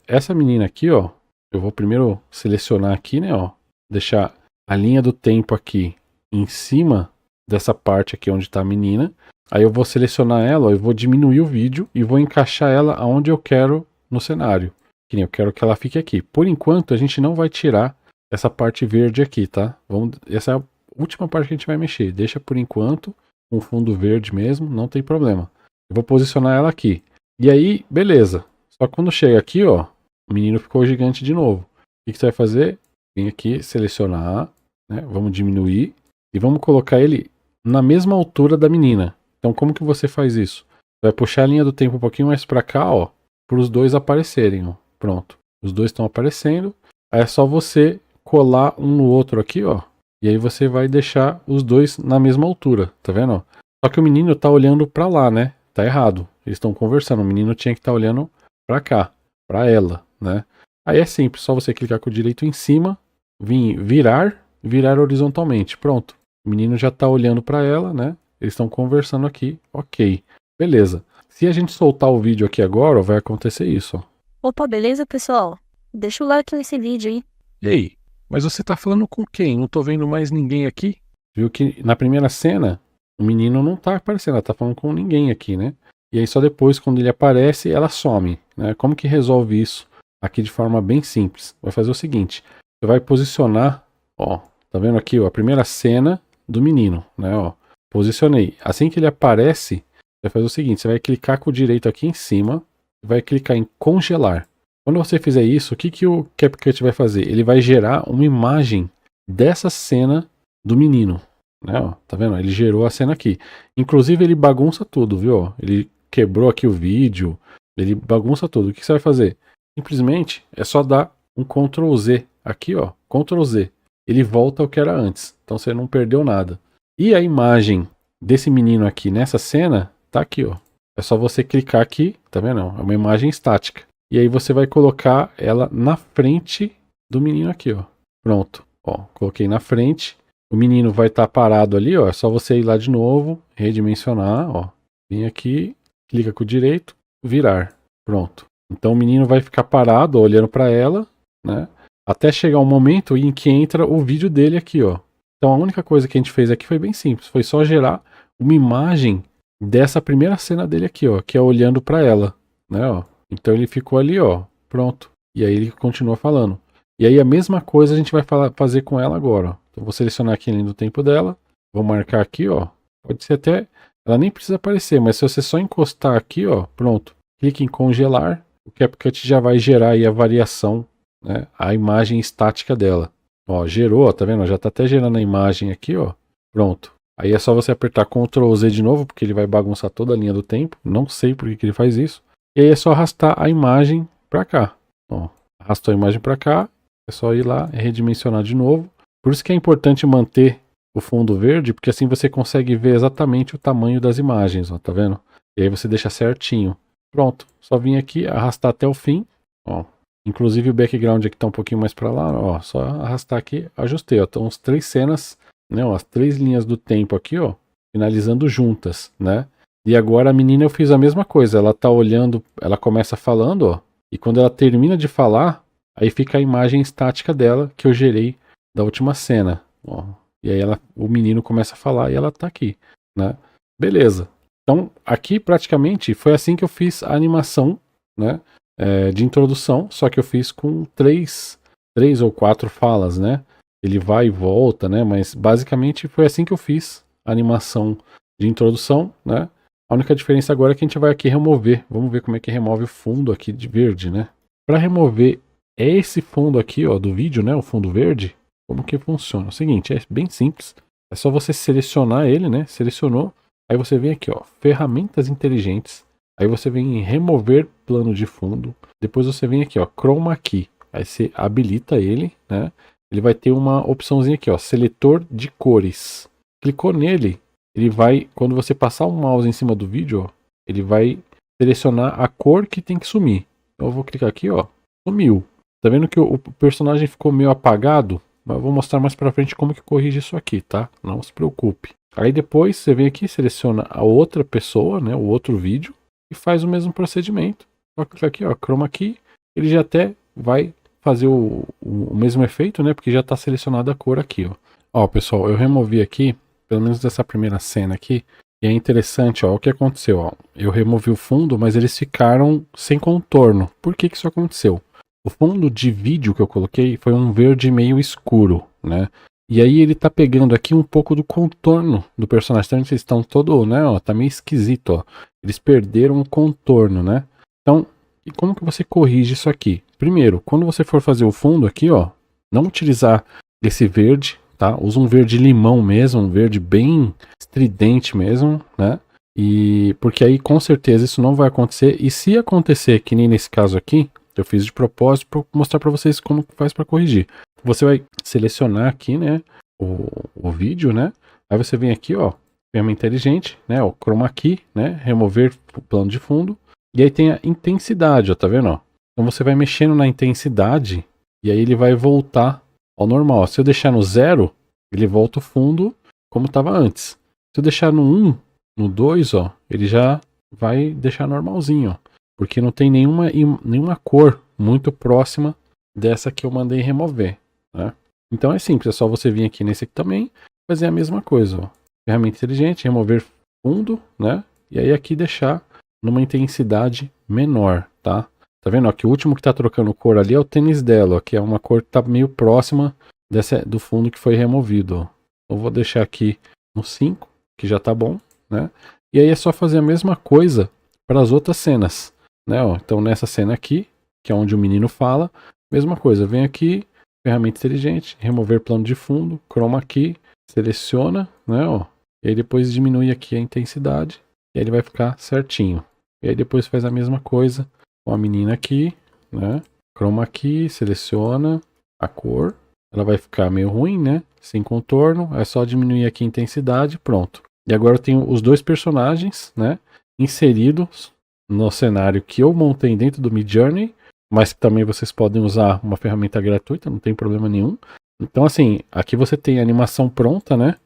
essa menina aqui, ó, eu vou primeiro selecionar aqui, né, ó, deixar a linha do tempo aqui em cima dessa parte aqui onde está a menina. Aí eu vou selecionar ela, ó, eu vou diminuir o vídeo e vou encaixar ela aonde eu quero no cenário. Que nem eu quero que ela fique aqui. Por enquanto a gente não vai tirar essa parte verde aqui, tá? Essa é a última parte que a gente vai mexer. Deixa por enquanto com fundo verde mesmo, não tem problema. Eu vou posicionar ela aqui. E aí, beleza. Só que quando chega aqui, ó, o menino ficou gigante de novo. O que você vai fazer? Vem aqui, selecionar, né? Vamos diminuir e vamos colocar ele na mesma altura da menina. Então como que você faz isso? Vai puxar a linha do tempo um pouquinho mais para cá, ó, para os dois aparecerem, ó. Pronto. Os dois estão aparecendo. Aí é só você colar um no outro aqui, ó. E aí você vai deixar os dois na mesma altura, tá vendo? Só que o menino tá olhando para lá, né? Tá errado. Eles estão conversando. O menino tinha que estar olhando para cá, para ela, né? Aí é simples, só você clicar com o direito em cima, virar horizontalmente. Pronto. O menino já tá olhando para ela, né? Eles estão conversando aqui. Ok. Beleza. Se a gente soltar o vídeo aqui agora, ó, vai acontecer isso, ó. Opa, beleza, pessoal? Deixa o like nesse vídeo aí. Ei, mas você tá falando com quem? Não tô vendo mais ninguém aqui. Viu que na primeira cena, o menino não tá aparecendo, ela tá falando com ninguém aqui, né? E aí só depois, quando ele aparece, ela some, né? Como que resolve isso? Aqui de forma bem simples. Vai fazer o seguinte, você vai posicionar, ó, tá vendo aqui, ó, a primeira cena do menino, né, ó. Posicionei. Assim que ele aparece, vai fazer o seguinte, você vai clicar com o direito aqui em cima, vai clicar em congelar. Quando você fizer isso, o que o CapCut vai fazer? Ele vai gerar uma imagem dessa cena do menino, né, ó, tá vendo? Ele gerou a cena aqui. Inclusive ele bagunça tudo, viu? Ele quebrou aqui o vídeo, ele bagunça tudo. O que você vai fazer? Simplesmente é só dar um Ctrl Z aqui, ó, Ctrl Z. Ele volta ao que era antes, então você não perdeu nada. E a imagem desse menino aqui nessa cena tá aqui, ó. É só você clicar aqui, tá vendo? É uma imagem estática. E aí você vai colocar ela na frente do menino aqui, ó. Pronto, ó, coloquei na frente. O menino vai estar parado ali, ó. É só você ir lá de novo, redimensionar, ó. Vem aqui clica com o direito, virar. Pronto. Então o menino vai ficar parado, ó, olhando para ela, né? Até chegar um momento em que entra o vídeo dele aqui, ó. Então a única coisa que a gente fez aqui foi bem simples, foi só gerar uma imagem dessa primeira cena dele aqui, ó, que é olhando para ela, né, ó. Então ele ficou ali, ó, pronto. E aí ele continua falando. E aí a mesma coisa a gente vai fazer com ela agora, ó. Então vou selecionar aqui a linha do tempo dela, vou marcar aqui, ó. Pode ser até, ela nem precisa aparecer, mas se você só encostar aqui, ó, pronto. Clique em congelar, o CapCut já vai gerar aí a variação, né, a imagem estática dela. Ó, gerou, ó, tá vendo? Já tá até gerando a imagem aqui, ó. Pronto. Aí é só você apertar Ctrl Z de novo, porque ele vai bagunçar toda a linha do tempo. Não sei por que ele faz isso. E aí é só arrastar a imagem pra cá. Ó, arrastou a imagem pra cá. É só ir lá e redimensionar de novo. Por isso que é importante manter o fundo verde, porque assim você consegue ver exatamente o tamanho das imagens, ó, tá vendo? E aí você deixa certinho. Pronto. Só vim aqui, arrastar até o fim. Ó. Inclusive o background aqui tá um pouquinho mais para lá, ó, só arrastar aqui, ajustei, ó, estão as 3 cenas, né, ó, as 3 linhas do tempo aqui, ó, finalizando juntas, né? E agora a menina eu fiz a mesma coisa, ela tá olhando, ela começa falando, ó, e quando ela termina de falar, aí fica a imagem estática dela que eu gerei da última cena, ó. E aí o menino começa a falar e ela tá aqui, né? Beleza. Então, aqui praticamente foi assim que eu fiz a animação, né? De introdução, só que eu fiz com 3 ou 4 falas, né? Ele vai e volta, né? Mas basicamente foi assim que eu fiz a animação de introdução, né? A única diferença agora é que a gente vai aqui remover. Vamos ver como é que remove o fundo aqui de verde, né? Para remover esse fundo aqui, ó, do vídeo, né? O fundo verde, como que funciona? É o seguinte, é bem simples. É só você selecionar ele, né? Selecionou. Aí você vem aqui, ó, ferramentas inteligentes. Aí você vem em remover plano de fundo. Depois você vem aqui, ó, Chroma Key. Aí você habilita ele, né? Ele vai ter uma opçãozinha aqui, ó, seletor de cores. Clicou nele, ele vai, quando você passar o mouse em cima do vídeo, ó, ele vai selecionar a cor que tem que sumir. Então eu vou clicar aqui, ó, sumiu. Tá vendo que o personagem ficou meio apagado? Mas eu vou mostrar mais pra frente como que corrige isso aqui, tá? Não se preocupe. Aí depois você vem aqui, seleciona a outra pessoa, né, o outro vídeo. E faz o mesmo procedimento. Só clicar aqui, ó, Chroma Key, ele já até vai fazer o mesmo efeito, né? Porque já está selecionada a cor aqui, ó. Ó, pessoal, eu removi aqui, pelo menos dessa primeira cena aqui, e é interessante, ó, o que aconteceu, ó. Eu removi o fundo, mas eles ficaram sem contorno. Por que que isso aconteceu? O fundo de vídeo que eu coloquei foi um verde meio escuro, né? E aí ele tá pegando aqui um pouco do contorno do personagem. Então eles estão todo, né, ó, tá meio esquisito, ó. Eles perderam o contorno, né? Então, e como que você corrige isso aqui? Primeiro, quando você for fazer o fundo aqui, ó, não utilizar esse verde, tá? Usa um verde limão mesmo, um verde bem estridente mesmo, né? E porque aí com certeza isso não vai acontecer. E se acontecer, que nem nesse caso aqui, eu fiz de propósito para mostrar para vocês como faz para corrigir. Você vai selecionar aqui, né, o vídeo, né? Aí você vem aqui, ó, ferramenta inteligente, né, o Chroma Key, né, remover o plano de fundo. E aí tem a intensidade, ó, tá vendo, ó? Então você vai mexendo na intensidade e aí ele vai voltar ao normal. Se eu deixar no 0, ele volta o fundo como estava antes. Se eu deixar no 1, no 2, ó, ele já vai deixar normalzinho, ó. Porque não tem nenhuma cor muito próxima dessa que eu mandei remover, né? Então é simples, é só você vir aqui nesse aqui também, fazer a mesma coisa, ó. Ferramenta inteligente, remover fundo, né? E aí aqui deixar numa intensidade menor, tá? Tá vendo? Ó, que o último que tá trocando cor ali é o tênis dela, ó, que é uma cor que tá meio próxima do fundo que foi removido, ó. Eu vou deixar aqui no 5, que já tá bom, né? E aí é só fazer a mesma coisa para as outras cenas, né? Ó, então nessa cena aqui, que é onde o menino fala, mesma coisa, vem aqui, ferramenta inteligente, remover plano de fundo, Chroma Key, seleciona, né? Ó, e aí depois diminui aqui a intensidade, e aí ele vai ficar certinho. E aí depois faz a mesma coisa com a menina aqui, né? Chroma Key, seleciona a cor, ela vai ficar meio ruim, né? Sem contorno, é só diminuir aqui a intensidade, pronto. E agora eu tenho os dois personagens, né, inseridos no cenário que eu montei dentro do Midjourney, mas que também vocês podem usar uma ferramenta gratuita, não tem problema nenhum. Então assim, aqui você tem a animação pronta, né?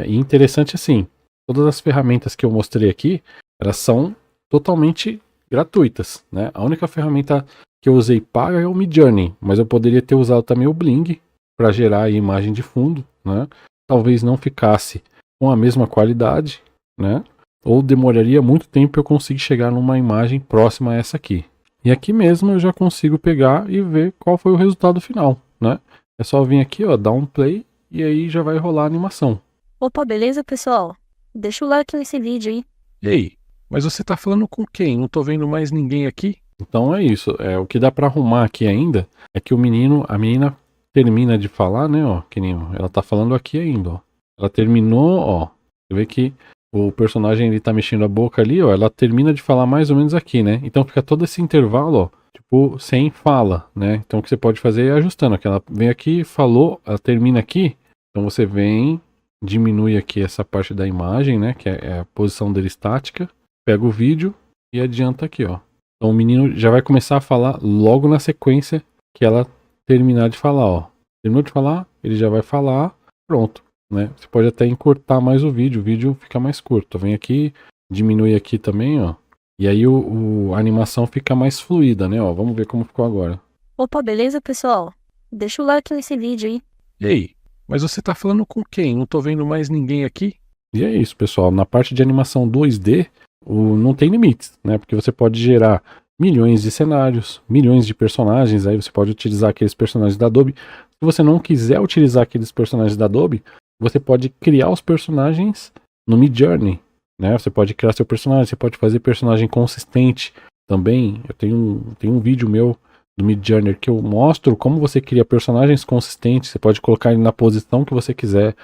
E interessante assim, todas as ferramentas que eu mostrei aqui, elas são totalmente gratuitas, né? A única ferramenta que eu usei paga é o Midjourney, mas eu poderia ter usado também o Bling para gerar a imagem de fundo, né? Talvez não ficasse com a mesma qualidade, né? Ou demoraria muito tempo para eu conseguir chegar numa imagem próxima a essa aqui. E aqui mesmo eu já consigo pegar e ver qual foi o resultado final, né? É só vir aqui, ó, dar um play e aí já vai rolar a animação. Opa, beleza, pessoal? Deixa o like nesse vídeo aí. Ei, mas você tá falando com quem? Não tô vendo mais ninguém aqui. Então é isso. O que dá para arrumar aqui ainda é que a menina termina de falar, né, ó, que nem, ó, ela tá falando aqui ainda, ó. Ela terminou, ó. Você vê que o personagem ele tá mexendo a boca ali, ó, ela termina de falar mais ou menos aqui, né? Então fica todo esse intervalo, ó, tipo, sem fala, né? Então o que você pode fazer é ajustando, que ela vem aqui, falou, ela termina aqui, então você vem, diminui aqui essa parte da imagem, né, que é a posição dele estática, pega o vídeo e adianta aqui, ó. Então o menino já vai começar a falar logo na sequência que ela terminar de falar, ó. Terminou de falar, ele já vai falar, pronto, né? Você pode até encurtar mais o vídeo fica mais curto. Vem aqui, diminui aqui também, ó. E aí a animação fica mais fluida, né, ó. Vamos ver como ficou agora. Opa, beleza, pessoal? Deixa o like nesse vídeo aí. Ei, mas você tá falando com quem? Não tô vendo mais ninguém aqui. E é isso, pessoal. Na parte de animação 2D, não tem limites, né? Porque você pode gerar milhões de cenários, milhões de personagens. Aí você pode utilizar aqueles personagens da Adobe. Se você não quiser utilizar aqueles personagens da Adobe, você pode criar os personagens no Midjourney, né? Você pode criar seu personagem, você pode fazer personagem consistente também. Eu tenho um vídeo meu do Midjourney que eu mostro como você cria personagens consistentes. Você pode colocar ele na posição que você quiser.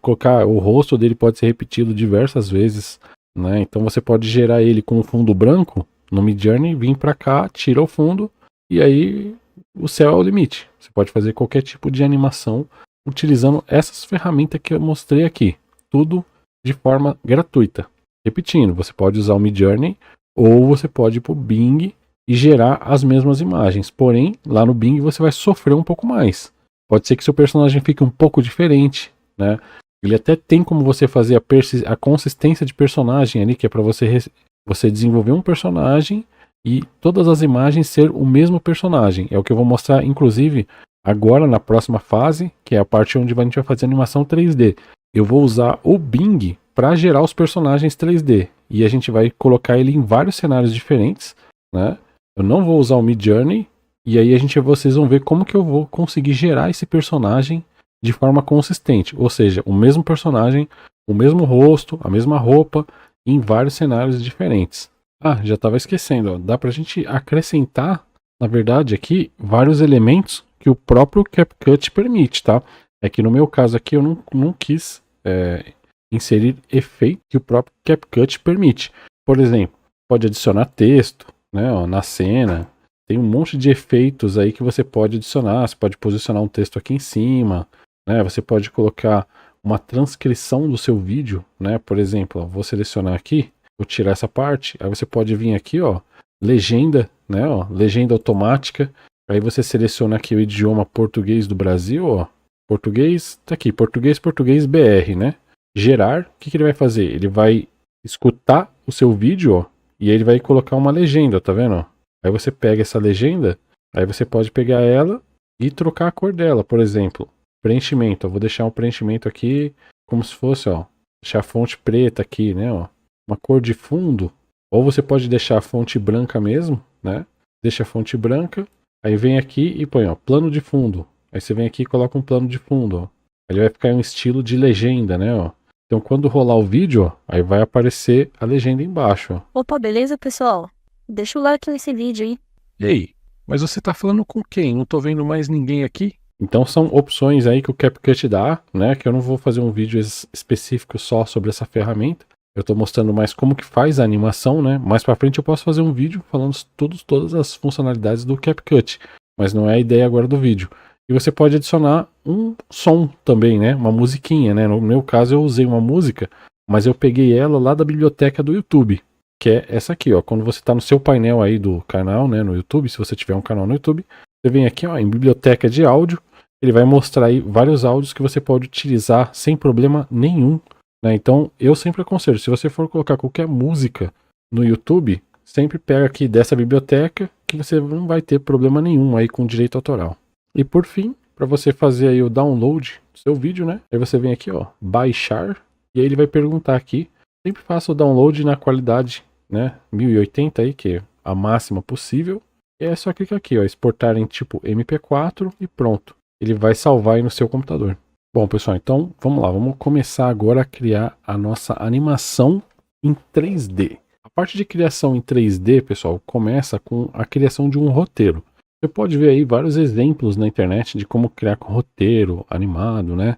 Colocar o rosto dele pode ser repetido diversas vezes, né? Então você pode gerar ele com um fundo branco no Midjourney, vir para cá, tira o fundo e aí o céu é o limite. Você pode fazer qualquer tipo de animação utilizando essas ferramentas que eu mostrei aqui, tudo de forma gratuita. Repetindo, você pode usar o Midjourney ou você pode ir para o Bing e gerar as mesmas imagens. Porém, lá no Bing você vai sofrer um pouco mais. Pode ser que seu personagem fique um pouco diferente, né? Ele até tem como você fazer a consistência de personagem ali, que é para você desenvolver um personagem e todas as imagens ser o mesmo personagem. É o que eu vou mostrar, inclusive, agora na próxima fase, que é a parte onde a gente vai fazer animação 3D. Eu vou usar o Bing para gerar os personagens 3D. E a gente vai colocar ele em vários cenários diferentes, né? Eu não vou usar o Midjourney. E aí vocês vão ver como que eu vou conseguir gerar esse personagem de forma consistente. Ou seja, o mesmo personagem, o mesmo rosto, a mesma roupa, em vários cenários diferentes. Ah, já estava esquecendo, ó. Dá pra gente acrescentar, na verdade, aqui, vários elementos que o próprio CapCut permite, tá? É que no meu caso aqui eu não quis inserir efeito que o próprio CapCut permite. Por exemplo, pode adicionar texto, né, ó, na cena. Tem um monte de efeitos aí que você pode adicionar. Você pode posicionar um texto aqui em cima, né? Você pode colocar uma transcrição do seu vídeo, né? Por exemplo, ó, vou selecionar aqui, vou tirar essa parte. Aí você pode vir aqui, ó, legenda, né? Ó, legenda automática. Aí você seleciona aqui o idioma português do Brasil, ó. Português, tá aqui, português BR, né? Gerar, o que ele vai fazer? Ele vai escutar o seu vídeo, ó, e aí ele vai colocar uma legenda, tá vendo? Ó? Aí você pega essa legenda, aí você pode pegar ela e trocar a cor dela, por exemplo. Preenchimento, eu vou deixar um preenchimento aqui como se fosse, ó, deixar a fonte preta aqui, né, ó. Uma cor de fundo, ou você pode deixar a fonte branca mesmo, né? Deixa a fonte branca. Aí vem aqui e põe, ó, plano de fundo. Aí você vem aqui e coloca um plano de fundo, ó. Ele vai ficar em um estilo de legenda, né, ó. Então quando rolar o vídeo, ó, aí vai aparecer a legenda embaixo, ó. Opa, beleza, pessoal? Deixa o like nesse vídeo aí. Ei, mas você tá falando com quem? Não tô vendo mais ninguém aqui. Então são opções aí que o CapCut dá, né, que eu não vou fazer um vídeo específico só sobre essa ferramenta. Eu estou mostrando mais como que faz a animação, né? Mais para frente eu posso fazer um vídeo falando todas as funcionalidades do CapCut, mas não é a ideia agora do vídeo. E você pode adicionar um som também, né? Uma musiquinha, né? No meu caso eu usei uma música, mas eu peguei ela lá da biblioteca do YouTube, que é essa aqui, ó. Quando você está no seu painel aí do canal, né, no YouTube, se você tiver um canal no YouTube, você vem aqui, ó, em biblioteca de áudio, ele vai mostrar aí vários áudios que você pode utilizar sem problema nenhum, né? Então eu sempre aconselho, se você for colocar qualquer música no YouTube, sempre pega aqui dessa biblioteca que você não vai ter problema nenhum aí com direito autoral. E por fim, para você fazer aí o download do seu vídeo, né? Aí você vem aqui, ó, baixar, e aí ele vai perguntar aqui. Sempre faça o download na qualidade, né, 1080 aí, que é a máxima possível. E é só clicar aqui, ó, exportar em tipo MP4 e pronto. Ele vai salvar aí no seu computador. Bom, pessoal, então vamos lá, vamos começar agora a criar a nossa animação em 3D. A parte de criação em 3D, pessoal, começa com a criação de um roteiro. Você pode ver aí vários exemplos na internet de como criar com roteiro animado, né?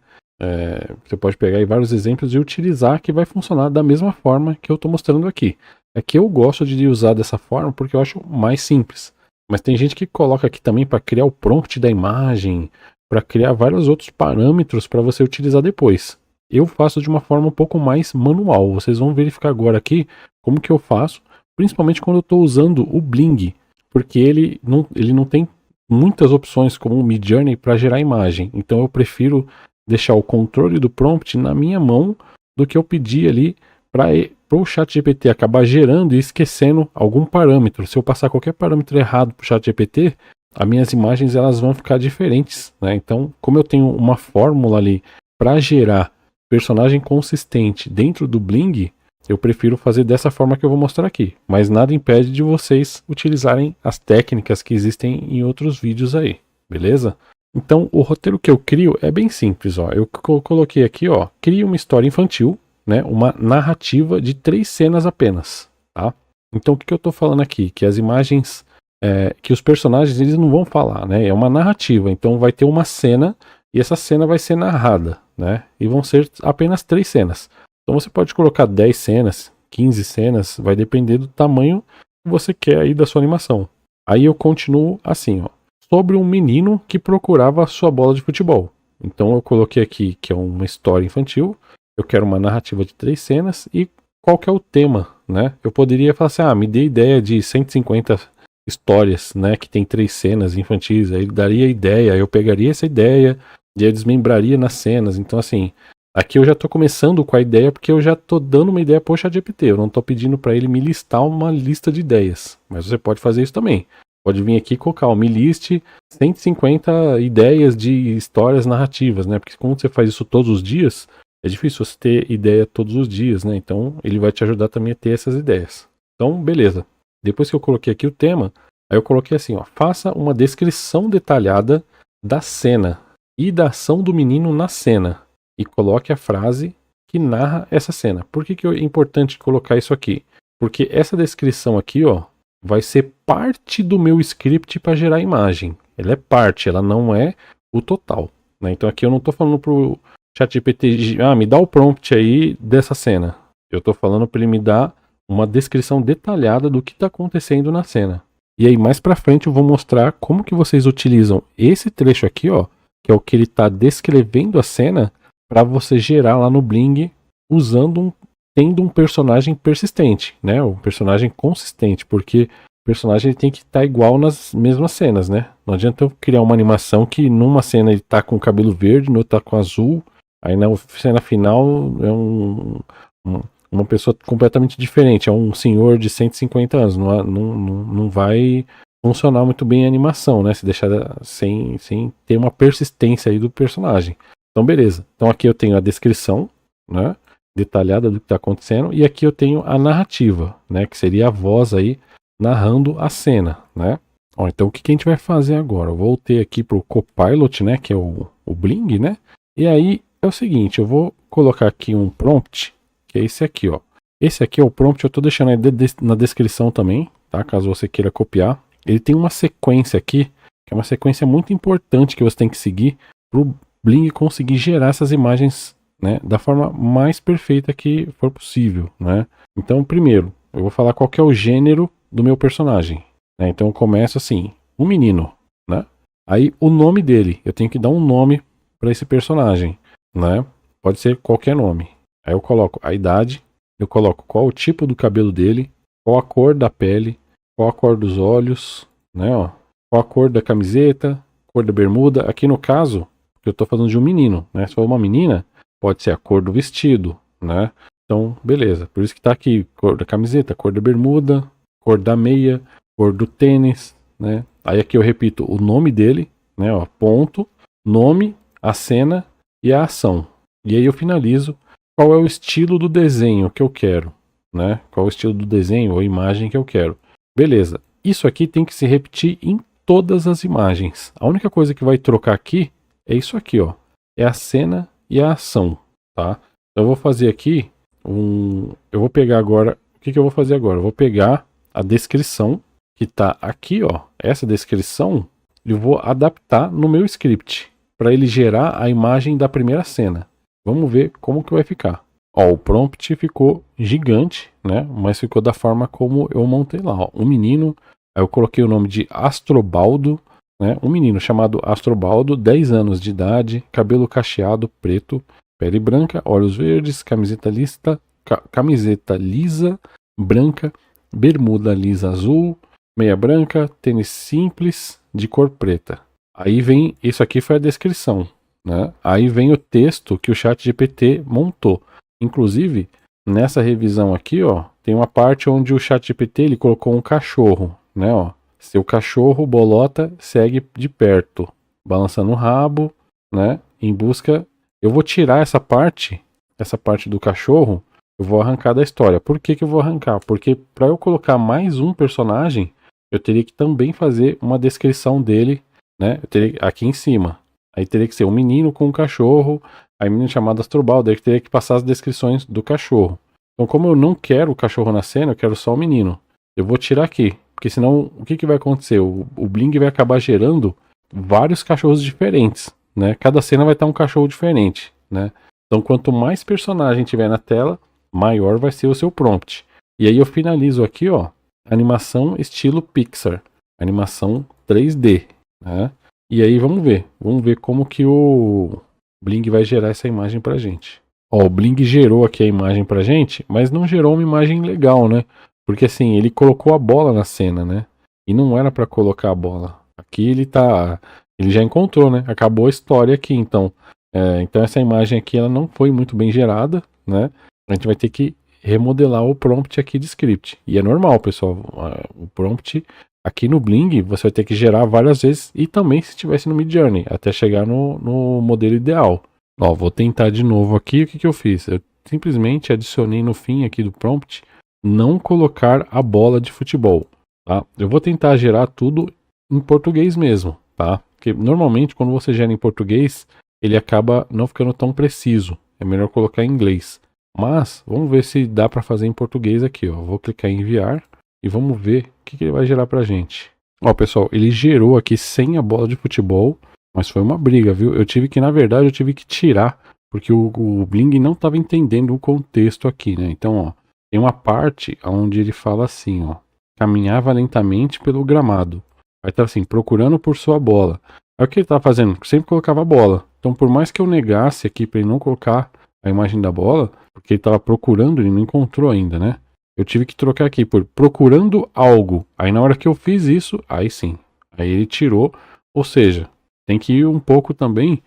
Você pode pegar aí vários exemplos e utilizar, que vai funcionar da mesma forma que eu estou mostrando aqui. É que eu gosto de usar dessa forma porque eu acho mais simples. Mas tem gente que coloca aqui também para criar o prompt da imagem, para criar vários outros parâmetros para você utilizar depois. Eu faço de uma forma um pouco mais manual. Vocês vão verificar agora aqui como que eu faço, principalmente quando eu estou usando o Bling, porque ele não tem muitas opções como o Midjourney para gerar imagem. Então eu prefiro deixar o controle do prompt na minha mão do que eu pedir ali para o ChatGPT acabar gerando e esquecendo algum parâmetro. Se eu passar qualquer parâmetro errado para o ChatGPT, as minhas imagens elas vão ficar diferentes, né? Então, como eu tenho uma fórmula ali para gerar personagem consistente dentro do Bling, eu prefiro fazer dessa forma que eu vou mostrar aqui. Mas nada impede de vocês utilizarem as técnicas que existem em outros vídeos aí, beleza? Então, o roteiro que eu crio é bem simples, ó. Eu coloquei aqui, ó, crie uma história infantil, né? Uma narrativa de 3 cenas apenas, tá? Então, o que eu tô falando aqui? Que as imagens, que os personagens, eles não vão falar, né? É uma narrativa, então vai ter uma cena e essa cena vai ser narrada, né? E vão ser apenas 3 cenas. Então, você pode colocar 10 cenas, 15 cenas, vai depender do tamanho que você quer aí da sua animação. Aí eu continuo assim, ó. Sobre um menino que procurava a sua bola de futebol. Então eu coloquei aqui que é uma história infantil, eu quero uma narrativa de 3 cenas e qual que é o tema, né? Eu poderia falar assim, me dê ideia de 150 histórias, né, que tem 3 cenas infantis, aí ele daria ideia, eu pegaria essa ideia e eu desmembraria nas cenas. Então assim, aqui eu já estou começando com a ideia porque eu já estou dando uma ideia para o ChatGPT, eu não estou pedindo para ele me listar uma lista de ideias, mas você pode fazer isso também. Pode vir aqui e colocar, me liste 150 ideias de histórias narrativas, né? Porque quando você faz isso todos os dias, é difícil você ter ideia todos os dias, né? Então, ele vai te ajudar também a ter essas ideias. Então, beleza. Depois que eu coloquei aqui o tema, aí eu coloquei assim, ó, faça uma descrição detalhada da cena e da ação do menino na cena. E coloque a frase que narra essa cena. Por que é importante colocar isso aqui? Porque essa descrição aqui, ó, vai ser parte do meu script para gerar imagem. Ela é parte, ela não é o total, né? Então aqui eu não estou falando pro ChatGPT, me dá o prompt aí dessa cena. Eu estou falando para ele me dar uma descrição detalhada do que está acontecendo na cena. E aí mais para frente eu vou mostrar como que vocês utilizam esse trecho aqui, ó, que é o que ele está descrevendo a cena, para você gerar lá no Bling tendo um personagem persistente, né? Um personagem consistente, porque o personagem tem que estar igual nas mesmas cenas, né? Não adianta eu criar uma animação que numa cena ele tá com o cabelo verde, no outro tá com azul, aí na cena final é uma pessoa completamente diferente, é um senhor de 150 anos, não vai funcionar muito bem a animação, né? Se deixar sem ter uma persistência aí do personagem. Então beleza, então aqui eu tenho a descrição, né, detalhada do que está acontecendo, e aqui eu tenho a narrativa, né, que seria a voz aí narrando a cena, né. Então o que a gente vai fazer agora? Eu voltei aqui para o Copilot, né, que é o Bling, né, e aí é o seguinte, eu vou colocar aqui um prompt, que é esse aqui, ó. Esse aqui é o prompt, eu estou deixando aí na descrição também, tá, caso você queira copiar. Ele tem uma sequência aqui, que é uma sequência muito importante que você tem que seguir para o Bling conseguir gerar essas imagens, né, da forma mais perfeita que for possível, né? Então, primeiro, eu vou falar qual que é o gênero do meu personagem, né? Então, eu começo assim, um menino, né? Aí, o nome dele, eu tenho que dar um nome para esse personagem, né? Pode ser qualquer nome. Aí eu coloco a idade, eu coloco qual o tipo do cabelo dele, qual a cor da pele, qual a cor dos olhos, né? Ó, qual a cor da camiseta, cor da bermuda. Aqui no caso, eu estou falando de um menino, né? Se for uma menina, pode ser a cor do vestido, né? Então, beleza. Por isso que tá aqui, cor da camiseta, cor da bermuda, cor da meia, cor do tênis, né? Aí aqui eu repito o nome dele, né? Ó, ponto, nome, a cena e a ação. E aí eu finalizo qual é o estilo do desenho que eu quero, né? Qual é o estilo do desenho ou imagem que eu quero. Beleza. Isso aqui tem que se repetir em todas as imagens. A única coisa que vai trocar aqui é isso aqui, ó. É a cena e a ação, tá? Então eu vou fazer aqui eu vou pegar agora, o que eu vou fazer agora? Eu vou pegar a descrição que tá aqui, ó. Essa descrição eu vou adaptar no meu script para ele gerar a imagem da primeira cena. Vamos ver como que vai ficar. Ó, o prompt ficou gigante, né? Mas ficou da forma como eu montei lá, ó. Um menino, aí eu coloquei o nome de Astrobaldo, né? Um menino chamado Astrobaldo, 10 anos de idade, cabelo cacheado, preto, pele branca, olhos verdes, camiseta lisa, branca, bermuda lisa azul, meia branca, tênis simples, de cor preta. Aí vem, isso aqui foi a descrição, né? Aí vem o texto que o ChatGPT montou. Inclusive, nessa revisão aqui, ó, tem uma parte onde o ChatGPT ele colocou um cachorro, né? Ó, seu cachorro bolota segue de perto, balançando o rabo, né? Em busca. Eu vou tirar essa parte do cachorro, eu vou arrancar da história. Por que eu vou arrancar? Porque para eu colocar mais um personagem, eu teria que também fazer uma descrição dele, né? Eu teria aqui em cima. Aí teria que ser um menino com um cachorro, aí um menino chamado Astrobaldo, aí teria que passar as descrições do cachorro. Então, como eu não quero o cachorro na cena, eu quero só o menino. Eu vou tirar aqui, porque senão o que vai acontecer? O Bling vai acabar gerando vários cachorros diferentes, né? Cada cena vai estar um cachorro diferente, né? Então, quanto mais personagem tiver na tela, maior vai ser o seu prompt. E aí eu finalizo aqui, ó, animação estilo Pixar, animação 3D, né? E aí vamos ver como que o Bling vai gerar essa imagem pra gente. Ó, o Bling gerou aqui a imagem pra gente, mas não gerou uma imagem legal, né? Porque assim, ele colocou a bola na cena, né? E não era pra colocar a bola. Aqui ele já encontrou, né? Acabou a história aqui, então. Então essa imagem aqui ela não foi muito bem gerada, né? A gente vai ter que remodelar o prompt aqui de script. E é normal, pessoal. O prompt aqui no Bling você vai ter que gerar várias vezes e também se estivesse no Midjourney, até chegar no modelo ideal. Ó, vou tentar de novo aqui. O que eu fiz? Eu simplesmente adicionei no fim aqui do prompt não colocar a bola de futebol, tá? Eu vou tentar gerar tudo em português mesmo, tá? Porque normalmente quando você gera em português, ele acaba não ficando tão preciso. É melhor colocar em inglês. Mas vamos ver se dá para fazer em português aqui, ó. Vou clicar em enviar e vamos ver o que ele vai gerar pra gente. Ó, pessoal, ele gerou aqui sem a bola de futebol, mas foi uma briga, viu? Na verdade, eu tive que tirar, porque o Bling não estava entendendo o contexto aqui, né? Então, ó, tem uma parte onde ele fala assim, ó, caminhava lentamente pelo gramado. Aí tá assim, procurando por sua bola. Aí o que ele tava fazendo? Sempre colocava a bola. Então, por mais que eu negasse aqui para ele não colocar a imagem da bola, porque ele estava procurando, ele não encontrou ainda, né? Eu tive que trocar aqui por procurando algo. Aí na hora que eu fiz isso, aí sim. Aí ele tirou. Ou seja, tem que ir um pouco também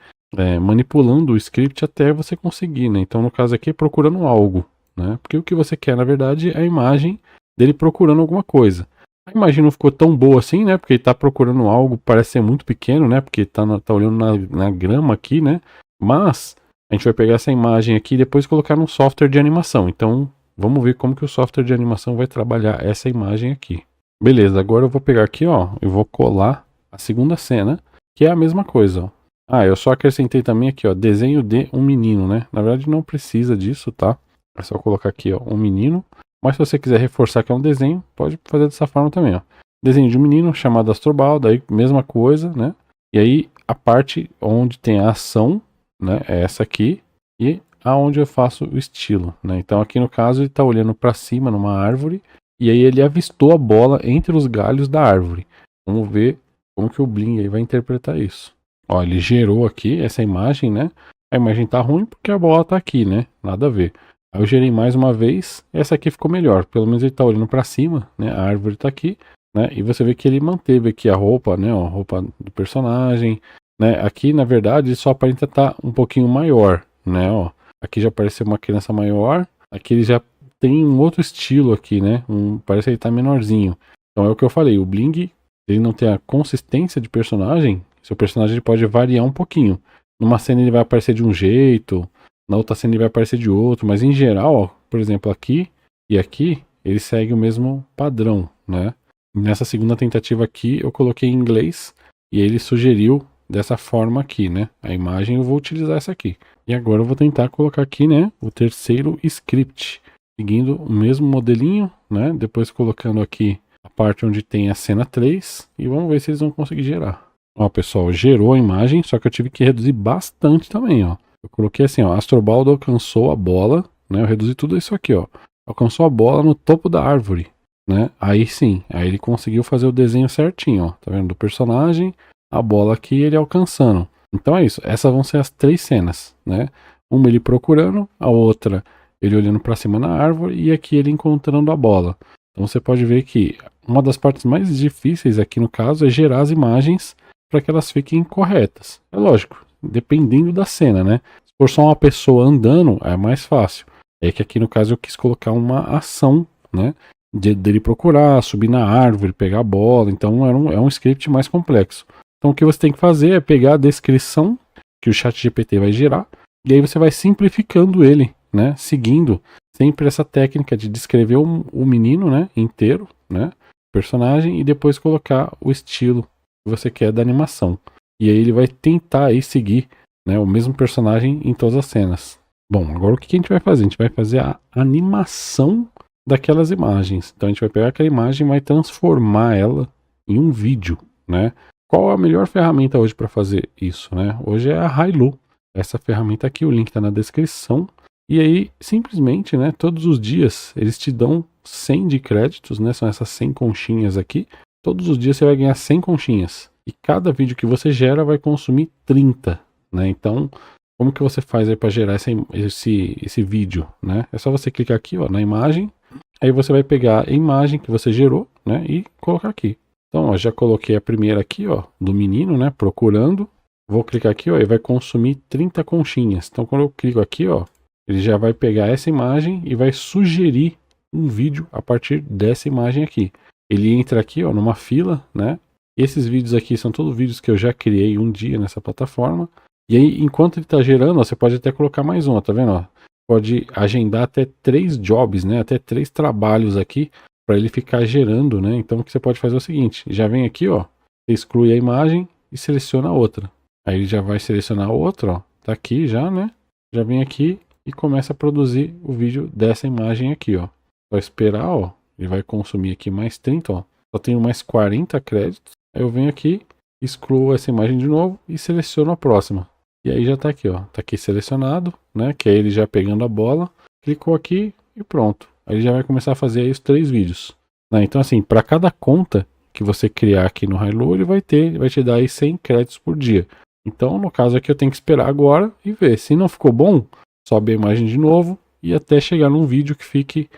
manipulando o script até você conseguir, né? Então no caso aqui, procurando algo, né? Porque o que você quer, na verdade, é a imagem dele procurando alguma coisa. A imagem não ficou tão boa assim, né? Porque ele tá procurando algo, parece ser muito pequeno, né? Porque tá olhando na grama aqui, né? Mas a gente vai pegar essa imagem aqui e depois colocar num software de animação. Então, vamos ver como que o software de animação vai trabalhar essa imagem aqui. Beleza, agora eu vou pegar aqui, ó, e vou colar a segunda cena, que é a mesma coisa, ó. Ah, eu só acrescentei também aqui, ó, desenho de um menino, né? Na verdade não precisa disso, tá? É só colocar aqui, ó, um menino. Mas se você quiser reforçar que é um desenho, pode fazer dessa forma também, ó. Desenho de um menino chamado Astrobaldo, aí mesma coisa, né? E aí a parte onde tem a ação, né, é essa aqui, e aonde eu faço o estilo, né? Então aqui no caso ele está olhando para cima numa árvore e aí ele avistou a bola entre os galhos da árvore. Vamos ver como que o Bling aí vai interpretar isso. Ó, ele gerou aqui essa imagem, né? A imagem tá ruim porque a bola tá aqui, né? Nada a ver. Aí eu gerei mais uma vez, essa aqui ficou melhor. Pelo menos ele tá olhando para cima, né? A árvore tá aqui, né? E você vê que ele manteve aqui a roupa, né? Ó, a roupa do personagem, né? Aqui, na verdade, só aparenta estar um pouquinho maior, né? Ó, aqui já apareceu uma criança maior. Aqui ele já tem um outro estilo aqui, né? Parece que ele tá menorzinho. Então é o que eu falei, o Bling, ele não tem a consistência de personagem, seu personagem ele pode variar um pouquinho. Numa cena ele vai aparecer de um jeito, na outra cena ele vai aparecer de outro, mas em geral, ó, por exemplo, aqui e aqui, ele segue o mesmo padrão, né? Nessa segunda tentativa aqui, eu coloquei em inglês e ele sugeriu dessa forma aqui, né? A imagem eu vou utilizar essa aqui. E agora eu vou tentar colocar aqui, né, o terceiro script, seguindo o mesmo modelinho, né? Depois colocando aqui a parte onde tem a cena 3 e vamos ver se eles vão conseguir gerar. Ó, pessoal, gerou a imagem, só que eu tive que reduzir bastante também, ó. Eu coloquei assim, ó, Astrobaldo alcançou a bola, né? Eu reduzi tudo isso aqui, ó. Alcançou a bola no topo da árvore, né? Aí sim, aí ele conseguiu fazer o desenho certinho, ó. Tá vendo? Do personagem, a bola aqui, ele alcançando. Então é isso, essas vão ser as 3 cenas, né? Uma ele procurando, a outra ele olhando para cima na árvore e aqui ele encontrando a bola. Então você pode ver que uma das partes mais difíceis aqui no caso é gerar as imagens para que elas fiquem corretas. É lógico, dependendo da cena, né? Se for só uma pessoa andando, é mais fácil. É que aqui no caso eu quis colocar uma ação, né? Dele procurar, subir na árvore, pegar a bola. Então é um script mais complexo. Então o que você tem que fazer é pegar a descrição que o ChatGPT vai gerar e aí você vai simplificando ele, né? Seguindo sempre essa técnica de descrever o menino, né? Inteiro, né? Personagem e depois colocar o estilo que você quer da animação. E aí ele vai tentar aí seguir, né, o mesmo personagem em todas as cenas. Bom, agora o que a gente vai fazer? A gente vai fazer a animação daquelas imagens. Então a gente vai pegar aquela imagem e vai transformar ela em um vídeo, né? Qual a melhor ferramenta hoje para fazer isso, né? Hoje é a Hailu. Essa ferramenta aqui, o link está na descrição. E aí, simplesmente, né, todos os dias eles te dão 100 de créditos, né? São essas 100 conchinhas aqui. Todos os dias você vai ganhar 100 conchinhas. E cada vídeo que você gera vai consumir 30, né? Então, como que você faz aí para gerar esse vídeo, né? É só você clicar aqui, ó, na imagem. Aí você vai pegar a imagem que você gerou, né? E colocar aqui. Então, ó, já coloquei a primeira aqui, ó, do menino, né? Procurando. Vou clicar aqui, ó, e vai consumir 30 conchinhas. Então, quando eu clico aqui, ó, ele já vai pegar essa imagem e vai sugerir um vídeo a partir dessa imagem aqui. Ele entra aqui, ó, numa fila, né? Esses vídeos aqui são todos vídeos que eu já criei um dia nessa plataforma. E aí, enquanto ele está gerando, ó, você pode até colocar mais um, ó, tá vendo? Ó? Pode agendar até 3 jobs, né? Até 3 trabalhos aqui para ele ficar gerando, né? Então o que você pode fazer é o seguinte, já vem aqui, ó, você exclui a imagem e seleciona a outra. Aí ele já vai selecionar a outra, ó, tá aqui já, né? Já vem aqui e começa a produzir o vídeo dessa imagem aqui, ó. Só esperar, ó, ele vai consumir aqui mais 30, ó. Só tenho mais 40 créditos. Aí eu venho aqui, excluo essa imagem de novo e seleciono a próxima. E aí já tá aqui, ó, tá aqui selecionado, né? Que é ele já pegando a bola, clicou aqui e pronto. Aí ele já vai começar a fazer aí os 3 vídeos, né? Então assim, para cada conta que você criar aqui no Hailu, ele vai te dar aí 100 créditos por dia. Então no caso aqui eu tenho que esperar agora e ver. Se não ficou bom, sobe a imagem de novo e até chegar num vídeo que fique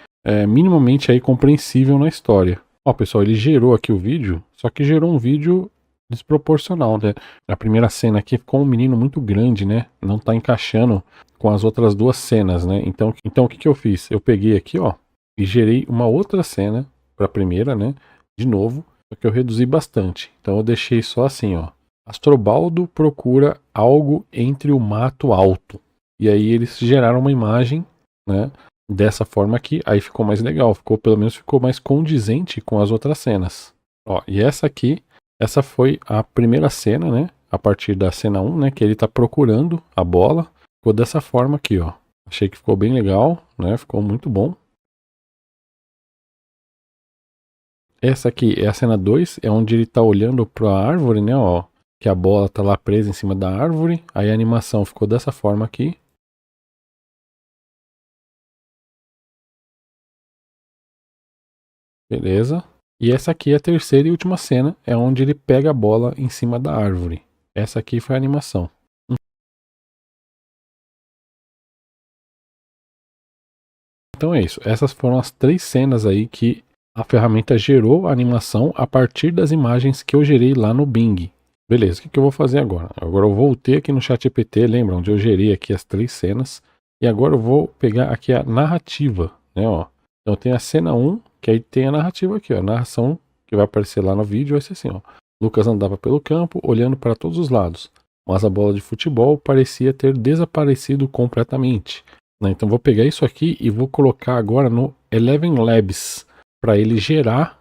minimamente aí compreensível na história. Ó pessoal, ele gerou aqui o vídeo, só que gerou um vídeo desproporcional, né? A primeira cena aqui ficou um menino muito grande, né? Não tá encaixando com as outras 2 cenas, né? Então o que eu fiz? Eu peguei aqui, ó, e gerei uma outra cena para a primeira, né? De novo, só que eu reduzi bastante. Então eu deixei só assim, ó. Astrobaldo procura algo entre o mato alto. E aí eles geraram uma imagem, né? Dessa forma aqui, aí ficou mais legal, pelo menos ficou mais condizente com as outras cenas. Ó, e essa aqui, essa foi a primeira cena, né? A partir da cena 1, né? Que ele tá procurando a bola. Ficou dessa forma aqui, ó. Achei que ficou bem legal, né? Ficou muito bom. Essa aqui é a cena 2, é onde ele tá olhando para a árvore, né? Ó, que a bola tá lá presa em cima da árvore. Aí a animação ficou dessa forma aqui. Beleza. E essa aqui é a terceira e última cena, é onde ele pega a bola em cima da árvore. Essa aqui foi a animação. Então é isso. Essas foram as 3 cenas aí que a ferramenta gerou a animação a partir das imagens que eu gerei lá no Bing. Beleza, o que eu vou fazer agora? Agora eu voltei aqui no ChatGPT, lembra onde eu gerei aqui as 3 cenas. E agora eu vou pegar aqui a narrativa, né, ó. Então tem a cena 1, que aí tem a narrativa aqui, ó. A narração que vai aparecer lá no vídeo vai ser assim, ó. Lucas andava pelo campo, olhando para todos os lados, mas a bola de futebol parecia ter desaparecido completamente. Né? Então vou pegar isso aqui e vou colocar agora no Eleven Labs, para ele gerar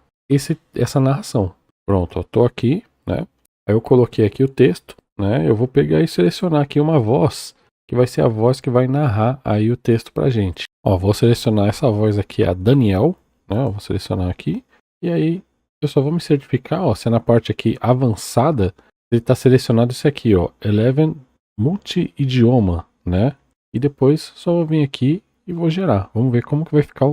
essa narração. Pronto, eu tô aqui, né? Aí eu coloquei aqui o texto, né? Eu vou pegar e selecionar aqui uma voz, que vai ser a voz que vai narrar aí o texto pra gente. Ó, vou selecionar essa voz aqui, a Daniel, né? Eu vou selecionar aqui, e aí eu só vou me certificar, ó, se é na parte aqui avançada, ele tá selecionado isso aqui, ó, Eleven multi-idioma, né? E depois só vou vir aqui e vou gerar. Vamos ver como que vai ficar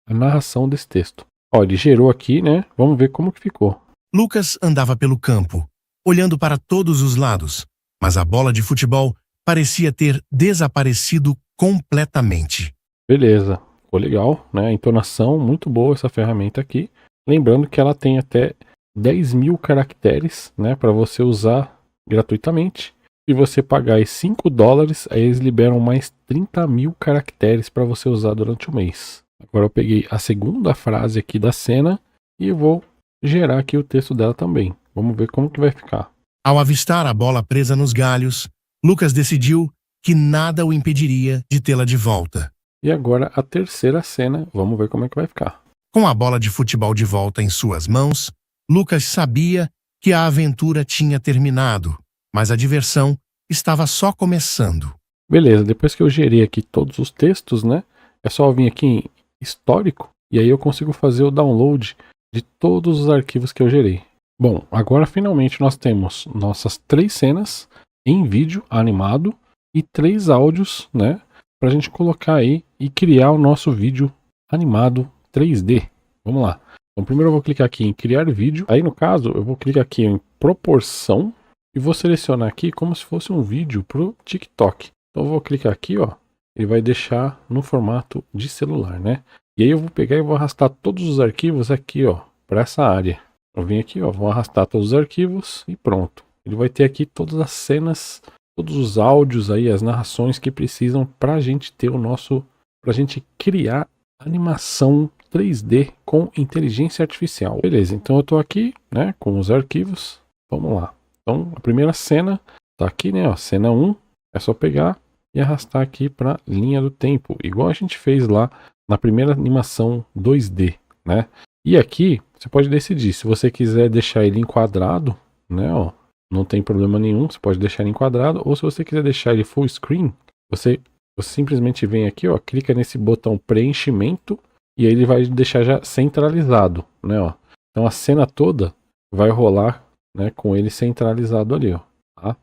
a narração desse texto. Ó, ele gerou aqui, né? Vamos ver como que ficou. Lucas andava pelo campo, olhando para todos os lados, mas a bola de futebol parecia ter desaparecido completamente. Beleza, ficou legal, né? A entonação, muito boa essa ferramenta aqui. Lembrando que ela tem até 10.000 caracteres, né? Para você usar gratuitamente. Se você pagar aí $5, aí eles liberam mais 30.000 caracteres para você usar durante o mês. Agora eu peguei a segunda frase aqui da cena e vou gerar aqui o texto dela também. Vamos ver como que vai ficar. Ao avistar a bola presa nos galhos, Lucas decidiu que nada o impediria de tê-la de volta. E agora a terceira cena, vamos ver como é que vai ficar. Com a bola de futebol de volta em suas mãos, Lucas sabia que a aventura tinha terminado, mas a diversão estava só começando. Beleza, depois que eu gerei aqui todos os textos, né? É só eu vir aqui em histórico e aí eu consigo fazer o download de todos os arquivos que eu gerei. Bom, agora finalmente nós temos nossas 3 cenas em vídeo animado e 3 áudios, né? Pra gente colocar aí e criar o nosso vídeo animado 3D. Vamos lá. Então primeiro eu vou clicar aqui em criar vídeo. Aí no caso eu vou clicar aqui em proporção e vou selecionar aqui como se fosse um vídeo pro TikTok. Então eu vou clicar aqui, ó. Ele vai deixar no formato de celular, né? E aí eu vou pegar e vou arrastar todos os arquivos aqui, ó, para essa área. Eu vim aqui, ó, vou arrastar todos os arquivos e pronto. Ele vai ter aqui todas as cenas, todos os áudios aí, as narrações que precisam pra gente ter o nosso, pra gente criar animação 3D com inteligência artificial. Beleza, então eu tô aqui, né, com os arquivos. Vamos lá. Então a primeira cena tá aqui, né, ó, cena 1. É só pegar e arrastar aqui para linha do tempo, igual a gente fez lá na primeira animação 2D, né? E aqui você pode decidir se você quiser deixar ele enquadrado, né? Ó, não tem problema nenhum, você pode deixar ele enquadrado, ou se você quiser deixar ele full screen, você simplesmente vem aqui, ó, clica nesse botão preenchimento e aí ele vai deixar já centralizado, né? Ó. Então a cena toda vai rolar, né, com ele centralizado ali, ó. Tá?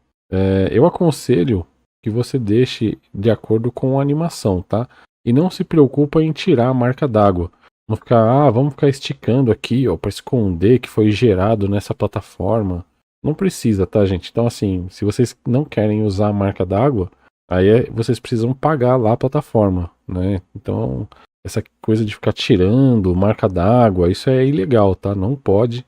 Eu aconselho que você deixe de acordo com a animação, tá? E não se preocupa em tirar a marca d'água. Não ficar, vamos ficar esticando aqui, ó, para esconder que foi gerado nessa plataforma. Não precisa, tá, gente? Então, assim, se vocês não querem usar a marca d'água, aí vocês precisam pagar lá a plataforma, né? Então, essa coisa de ficar tirando marca d'água, isso é ilegal, tá? Não pode.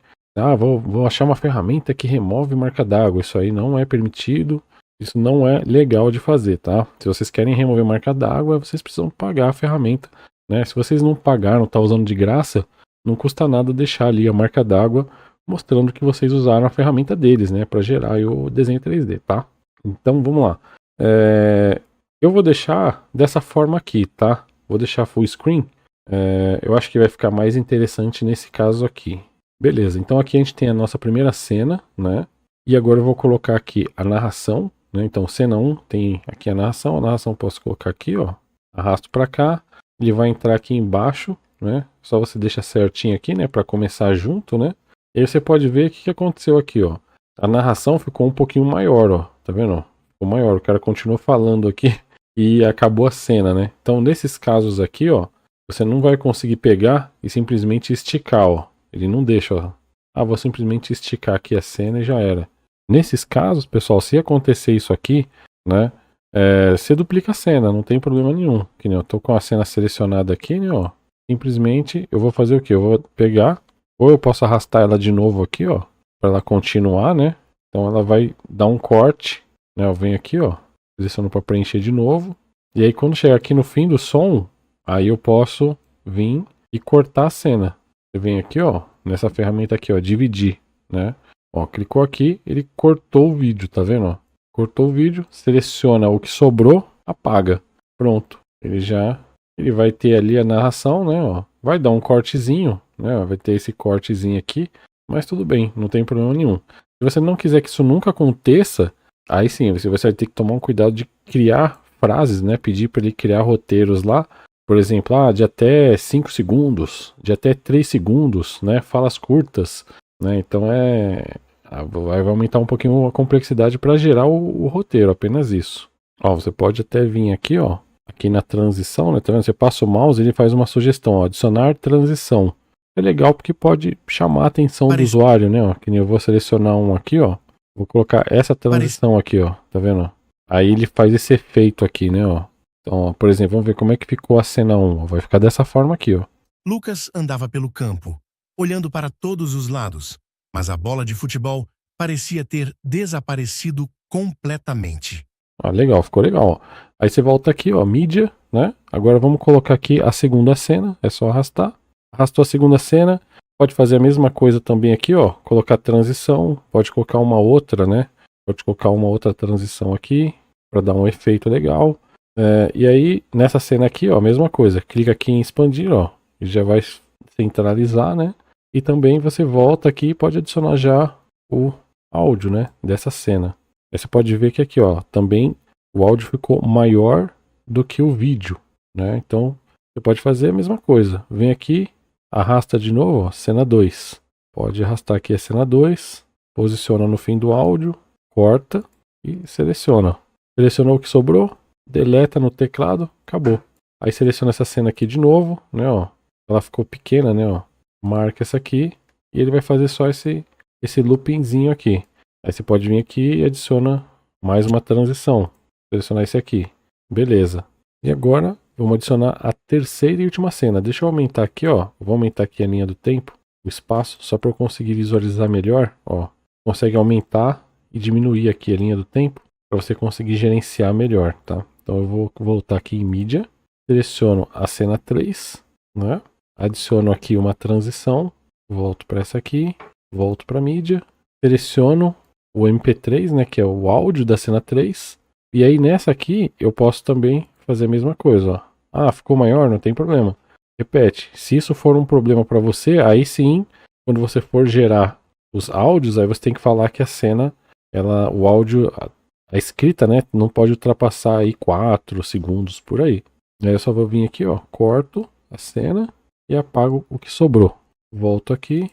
Vou achar uma ferramenta que remove marca d'água. Isso aí não é permitido. Isso não é legal de fazer, tá? Se vocês querem remover marca d'água, vocês precisam pagar a ferramenta, né? Se vocês não pagaram, tá usando de graça, não custa nada deixar ali a marca d'água mostrando que vocês usaram a ferramenta deles, né? Para gerar aí o desenho 3D, tá? Então, vamos lá. Eu vou deixar dessa forma aqui, tá? Vou deixar full screen. Eu acho que vai ficar mais interessante nesse caso aqui. Beleza, então aqui a gente tem a nossa primeira cena, né? E agora eu vou colocar aqui a narração. Né? Então, cena 1 tem aqui a narração eu posso colocar aqui, ó, arrasto para cá, ele vai entrar aqui embaixo, né? Só você deixa certinho aqui, né, para começar junto, né? E aí você pode ver o que aconteceu aqui, ó. A narração ficou um pouquinho maior, ó, tá vendo? Ficou maior, o cara continuou falando aqui e acabou a cena, né? Então, nesses casos aqui, ó, você não vai conseguir pegar e simplesmente esticar, ó. Ele não deixa, ó. Vou simplesmente esticar aqui a cena e já era. Nesses casos, pessoal, se acontecer isso aqui, né, você duplica a cena, não tem problema nenhum. Que nem eu tô com a cena selecionada aqui, né, ó. Simplesmente eu vou fazer o que? Eu vou pegar, ou eu posso arrastar ela de novo aqui, ó, para ela continuar, né. Então ela vai dar um corte, né, eu venho aqui, ó, seleciono para preencher de novo. E aí quando chegar aqui no fim do som, aí eu posso vir e cortar a cena. Você vem aqui, ó, nessa ferramenta aqui, ó, dividir, né? Ó, clicou aqui, ele cortou o vídeo, tá vendo, ó? Cortou o vídeo, seleciona o que sobrou, apaga. Pronto. Ele vai ter ali a narração, né, ó. Vai dar um cortezinho, né? Vai ter esse cortezinho aqui, mas tudo bem, não tem problema nenhum. Se você não quiser que isso nunca aconteça, aí sim, você vai ter que tomar um cuidado de criar frases, né? Pedir para ele criar roteiros lá, por exemplo, de até 5 segundos, de até 3 segundos, né? Falas curtas, né? Então vai aumentar um pouquinho a complexidade para gerar o roteiro, apenas isso. Ó, você pode até vir aqui, ó, aqui na transição, né? Tá vendo? Você passa o mouse, ele faz uma sugestão, ó, adicionar transição. É legal porque pode chamar a atenção do usuário, né? Ó, que nem eu vou selecionar um aqui, ó. Vou colocar essa transição aqui, ó. Tá vendo? Aí ele faz esse efeito aqui, né, ó. Então, ó, por exemplo, vamos ver como é que ficou a cena 1. Vai ficar dessa forma aqui, ó. Lucas andava pelo campo, olhando para todos os lados, mas a bola de futebol parecia ter desaparecido completamente. Ah, legal, ficou legal, ó. Aí você volta aqui, ó, mídia, né? Agora vamos colocar aqui a segunda cena, é só arrastar. Arrastou a segunda cena, pode fazer a mesma coisa também aqui, ó. Colocar transição, pode colocar uma outra, né? Pode colocar uma outra transição aqui, para dar um efeito legal. E aí, nessa cena aqui, ó, mesma coisa. Clica aqui em expandir, ó. E já vai centralizar, né? E também você volta aqui e pode adicionar já o áudio, né? Dessa cena. Aí você pode ver que aqui, ó, também o áudio ficou maior do que o vídeo, né? Então, você pode fazer a mesma coisa. Vem aqui, arrasta de novo, ó, cena 2. Pode arrastar aqui a cena 2, posiciona no fim do áudio, corta e seleciona. Selecionou o que sobrou, deleta no teclado, acabou. Aí seleciona essa cena aqui de novo, né, ó. Ela ficou pequena, né, ó. Marca essa aqui e ele vai fazer só esse loopingzinho aqui. Aí você pode vir aqui e adiciona mais uma transição. Selecionar esse aqui. Beleza. E agora vamos adicionar a terceira e última cena. Deixa eu aumentar aqui, ó. Vou aumentar aqui a linha do tempo, o espaço, só para eu conseguir visualizar melhor, ó. Consegue aumentar e diminuir aqui a linha do tempo para você conseguir gerenciar melhor, tá? Então eu vou voltar aqui em mídia, seleciono a cena 3, né? Adiciono aqui uma transição, volto para essa aqui, volto para mídia, seleciono o MP3, né, que é o áudio da cena 3, e aí nessa aqui eu posso também fazer a mesma coisa, ó. Ah, ficou maior, não tem problema. Repete, se isso for um problema para você, aí sim, quando você for gerar os áudios, aí você tem que falar que a cena, o áudio, a escrita, né, não pode ultrapassar aí 4 segundos por aí. Aí eu só vou vir aqui, ó, corto a cena e apago o que sobrou. Volto aqui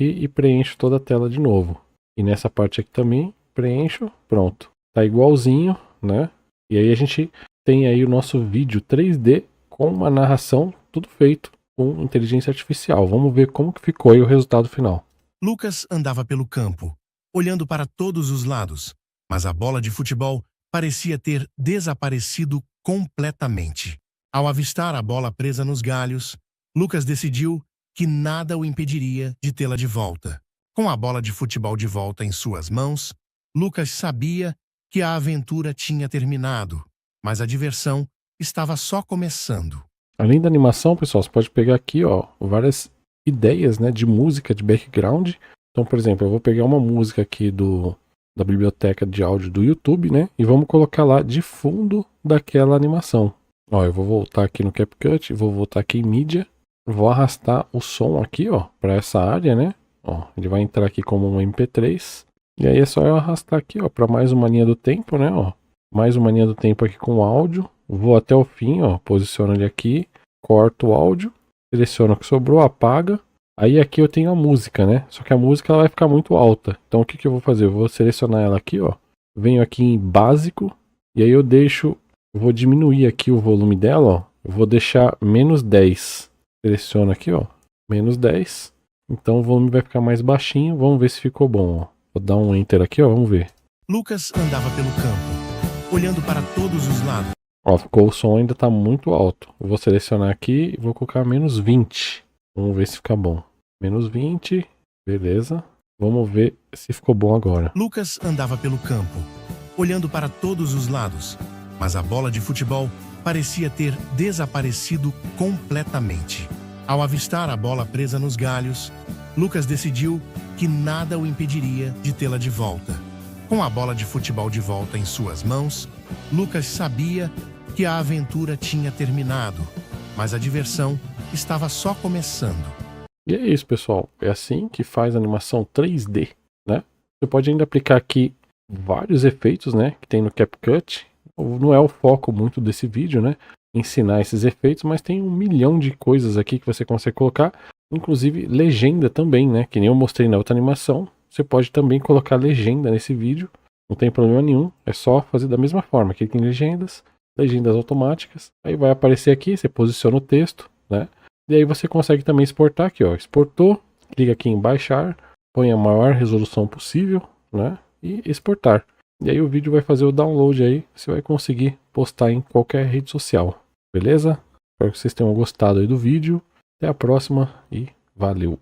e preencho toda a tela de novo. E nessa parte aqui também, preencho, pronto. Tá igualzinho, né? E aí a gente tem aí o nosso vídeo 3D com uma narração, tudo feito com inteligência artificial. Vamos ver como que ficou aí o resultado final. Lucas andava pelo campo, olhando para todos os lados, mas a bola de futebol parecia ter desaparecido completamente. Ao avistar a bola presa nos galhos, Lucas decidiu que nada o impediria de tê-la de volta. Com a bola de futebol de volta em suas mãos, Lucas sabia que a aventura tinha terminado, mas a diversão estava só começando. Além da animação, pessoal, você pode pegar aqui, ó, várias ideias, né, de música, de background. Então, por exemplo, eu vou pegar uma música aqui da biblioteca de áudio do YouTube, né, e vamos colocar lá de fundo daquela animação. Ó, eu vou voltar aqui no CapCut, vou voltar aqui em mídia, vou arrastar o som aqui, ó, para essa área, né. Ó, ele vai entrar aqui como um MP3. E aí é só eu arrastar aqui, ó, para mais uma linha do tempo, né, ó. Mais uma linha do tempo aqui com o áudio. Vou até o fim, ó, posiciono ele aqui, corto o áudio, seleciono o que sobrou, apaga. Aí aqui eu tenho a música, né? Só que a música ela vai ficar muito alta. Então o que eu vou fazer? Eu vou selecionar ela aqui, ó. Venho aqui em básico e aí eu vou diminuir aqui o volume dela, ó. Eu vou deixar menos 10. Seleciono aqui, ó, menos 10. Então o volume vai ficar mais baixinho. Vamos ver se ficou bom, ó. Vou dar um enter aqui, ó, vamos ver. Lucas andava pelo campo, olhando para todos os lados. Ó, ficou o som ainda tá muito alto. Eu vou selecionar aqui e vou colocar menos 20. Vamos ver se fica bom. Menos 20, beleza. Vamos ver se ficou bom agora. Lucas andava pelo campo, olhando para todos os lados, mas a bola de futebol parecia ter desaparecido completamente. Ao avistar a bola presa nos galhos, Lucas decidiu que nada o impediria de tê-la de volta. Com a bola de futebol de volta em suas mãos, Lucas sabia que a aventura tinha terminado, mas a diversão estava só começando. E é isso, pessoal. É assim que faz a animação 3D, né? Você pode ainda aplicar aqui vários efeitos, né, que tem no CapCut. Não é o foco muito desse vídeo, né, ensinar esses efeitos, mas tem 1 milhão de coisas aqui que você consegue colocar, inclusive legenda também, né, que nem eu mostrei na outra animação. Você pode também colocar legenda nesse vídeo, não tem problema nenhum, é só fazer da mesma forma. Aqui tem legendas automáticas, aí vai aparecer aqui, você posiciona o texto, né, e aí você consegue também exportar aqui, ó, exportou, clica aqui em baixar, põe a maior resolução possível, né, e exportar. E aí o vídeo vai fazer o download aí, você vai conseguir postar em qualquer rede social. Beleza? Espero que vocês tenham gostado aí do vídeo. Até a próxima e valeu!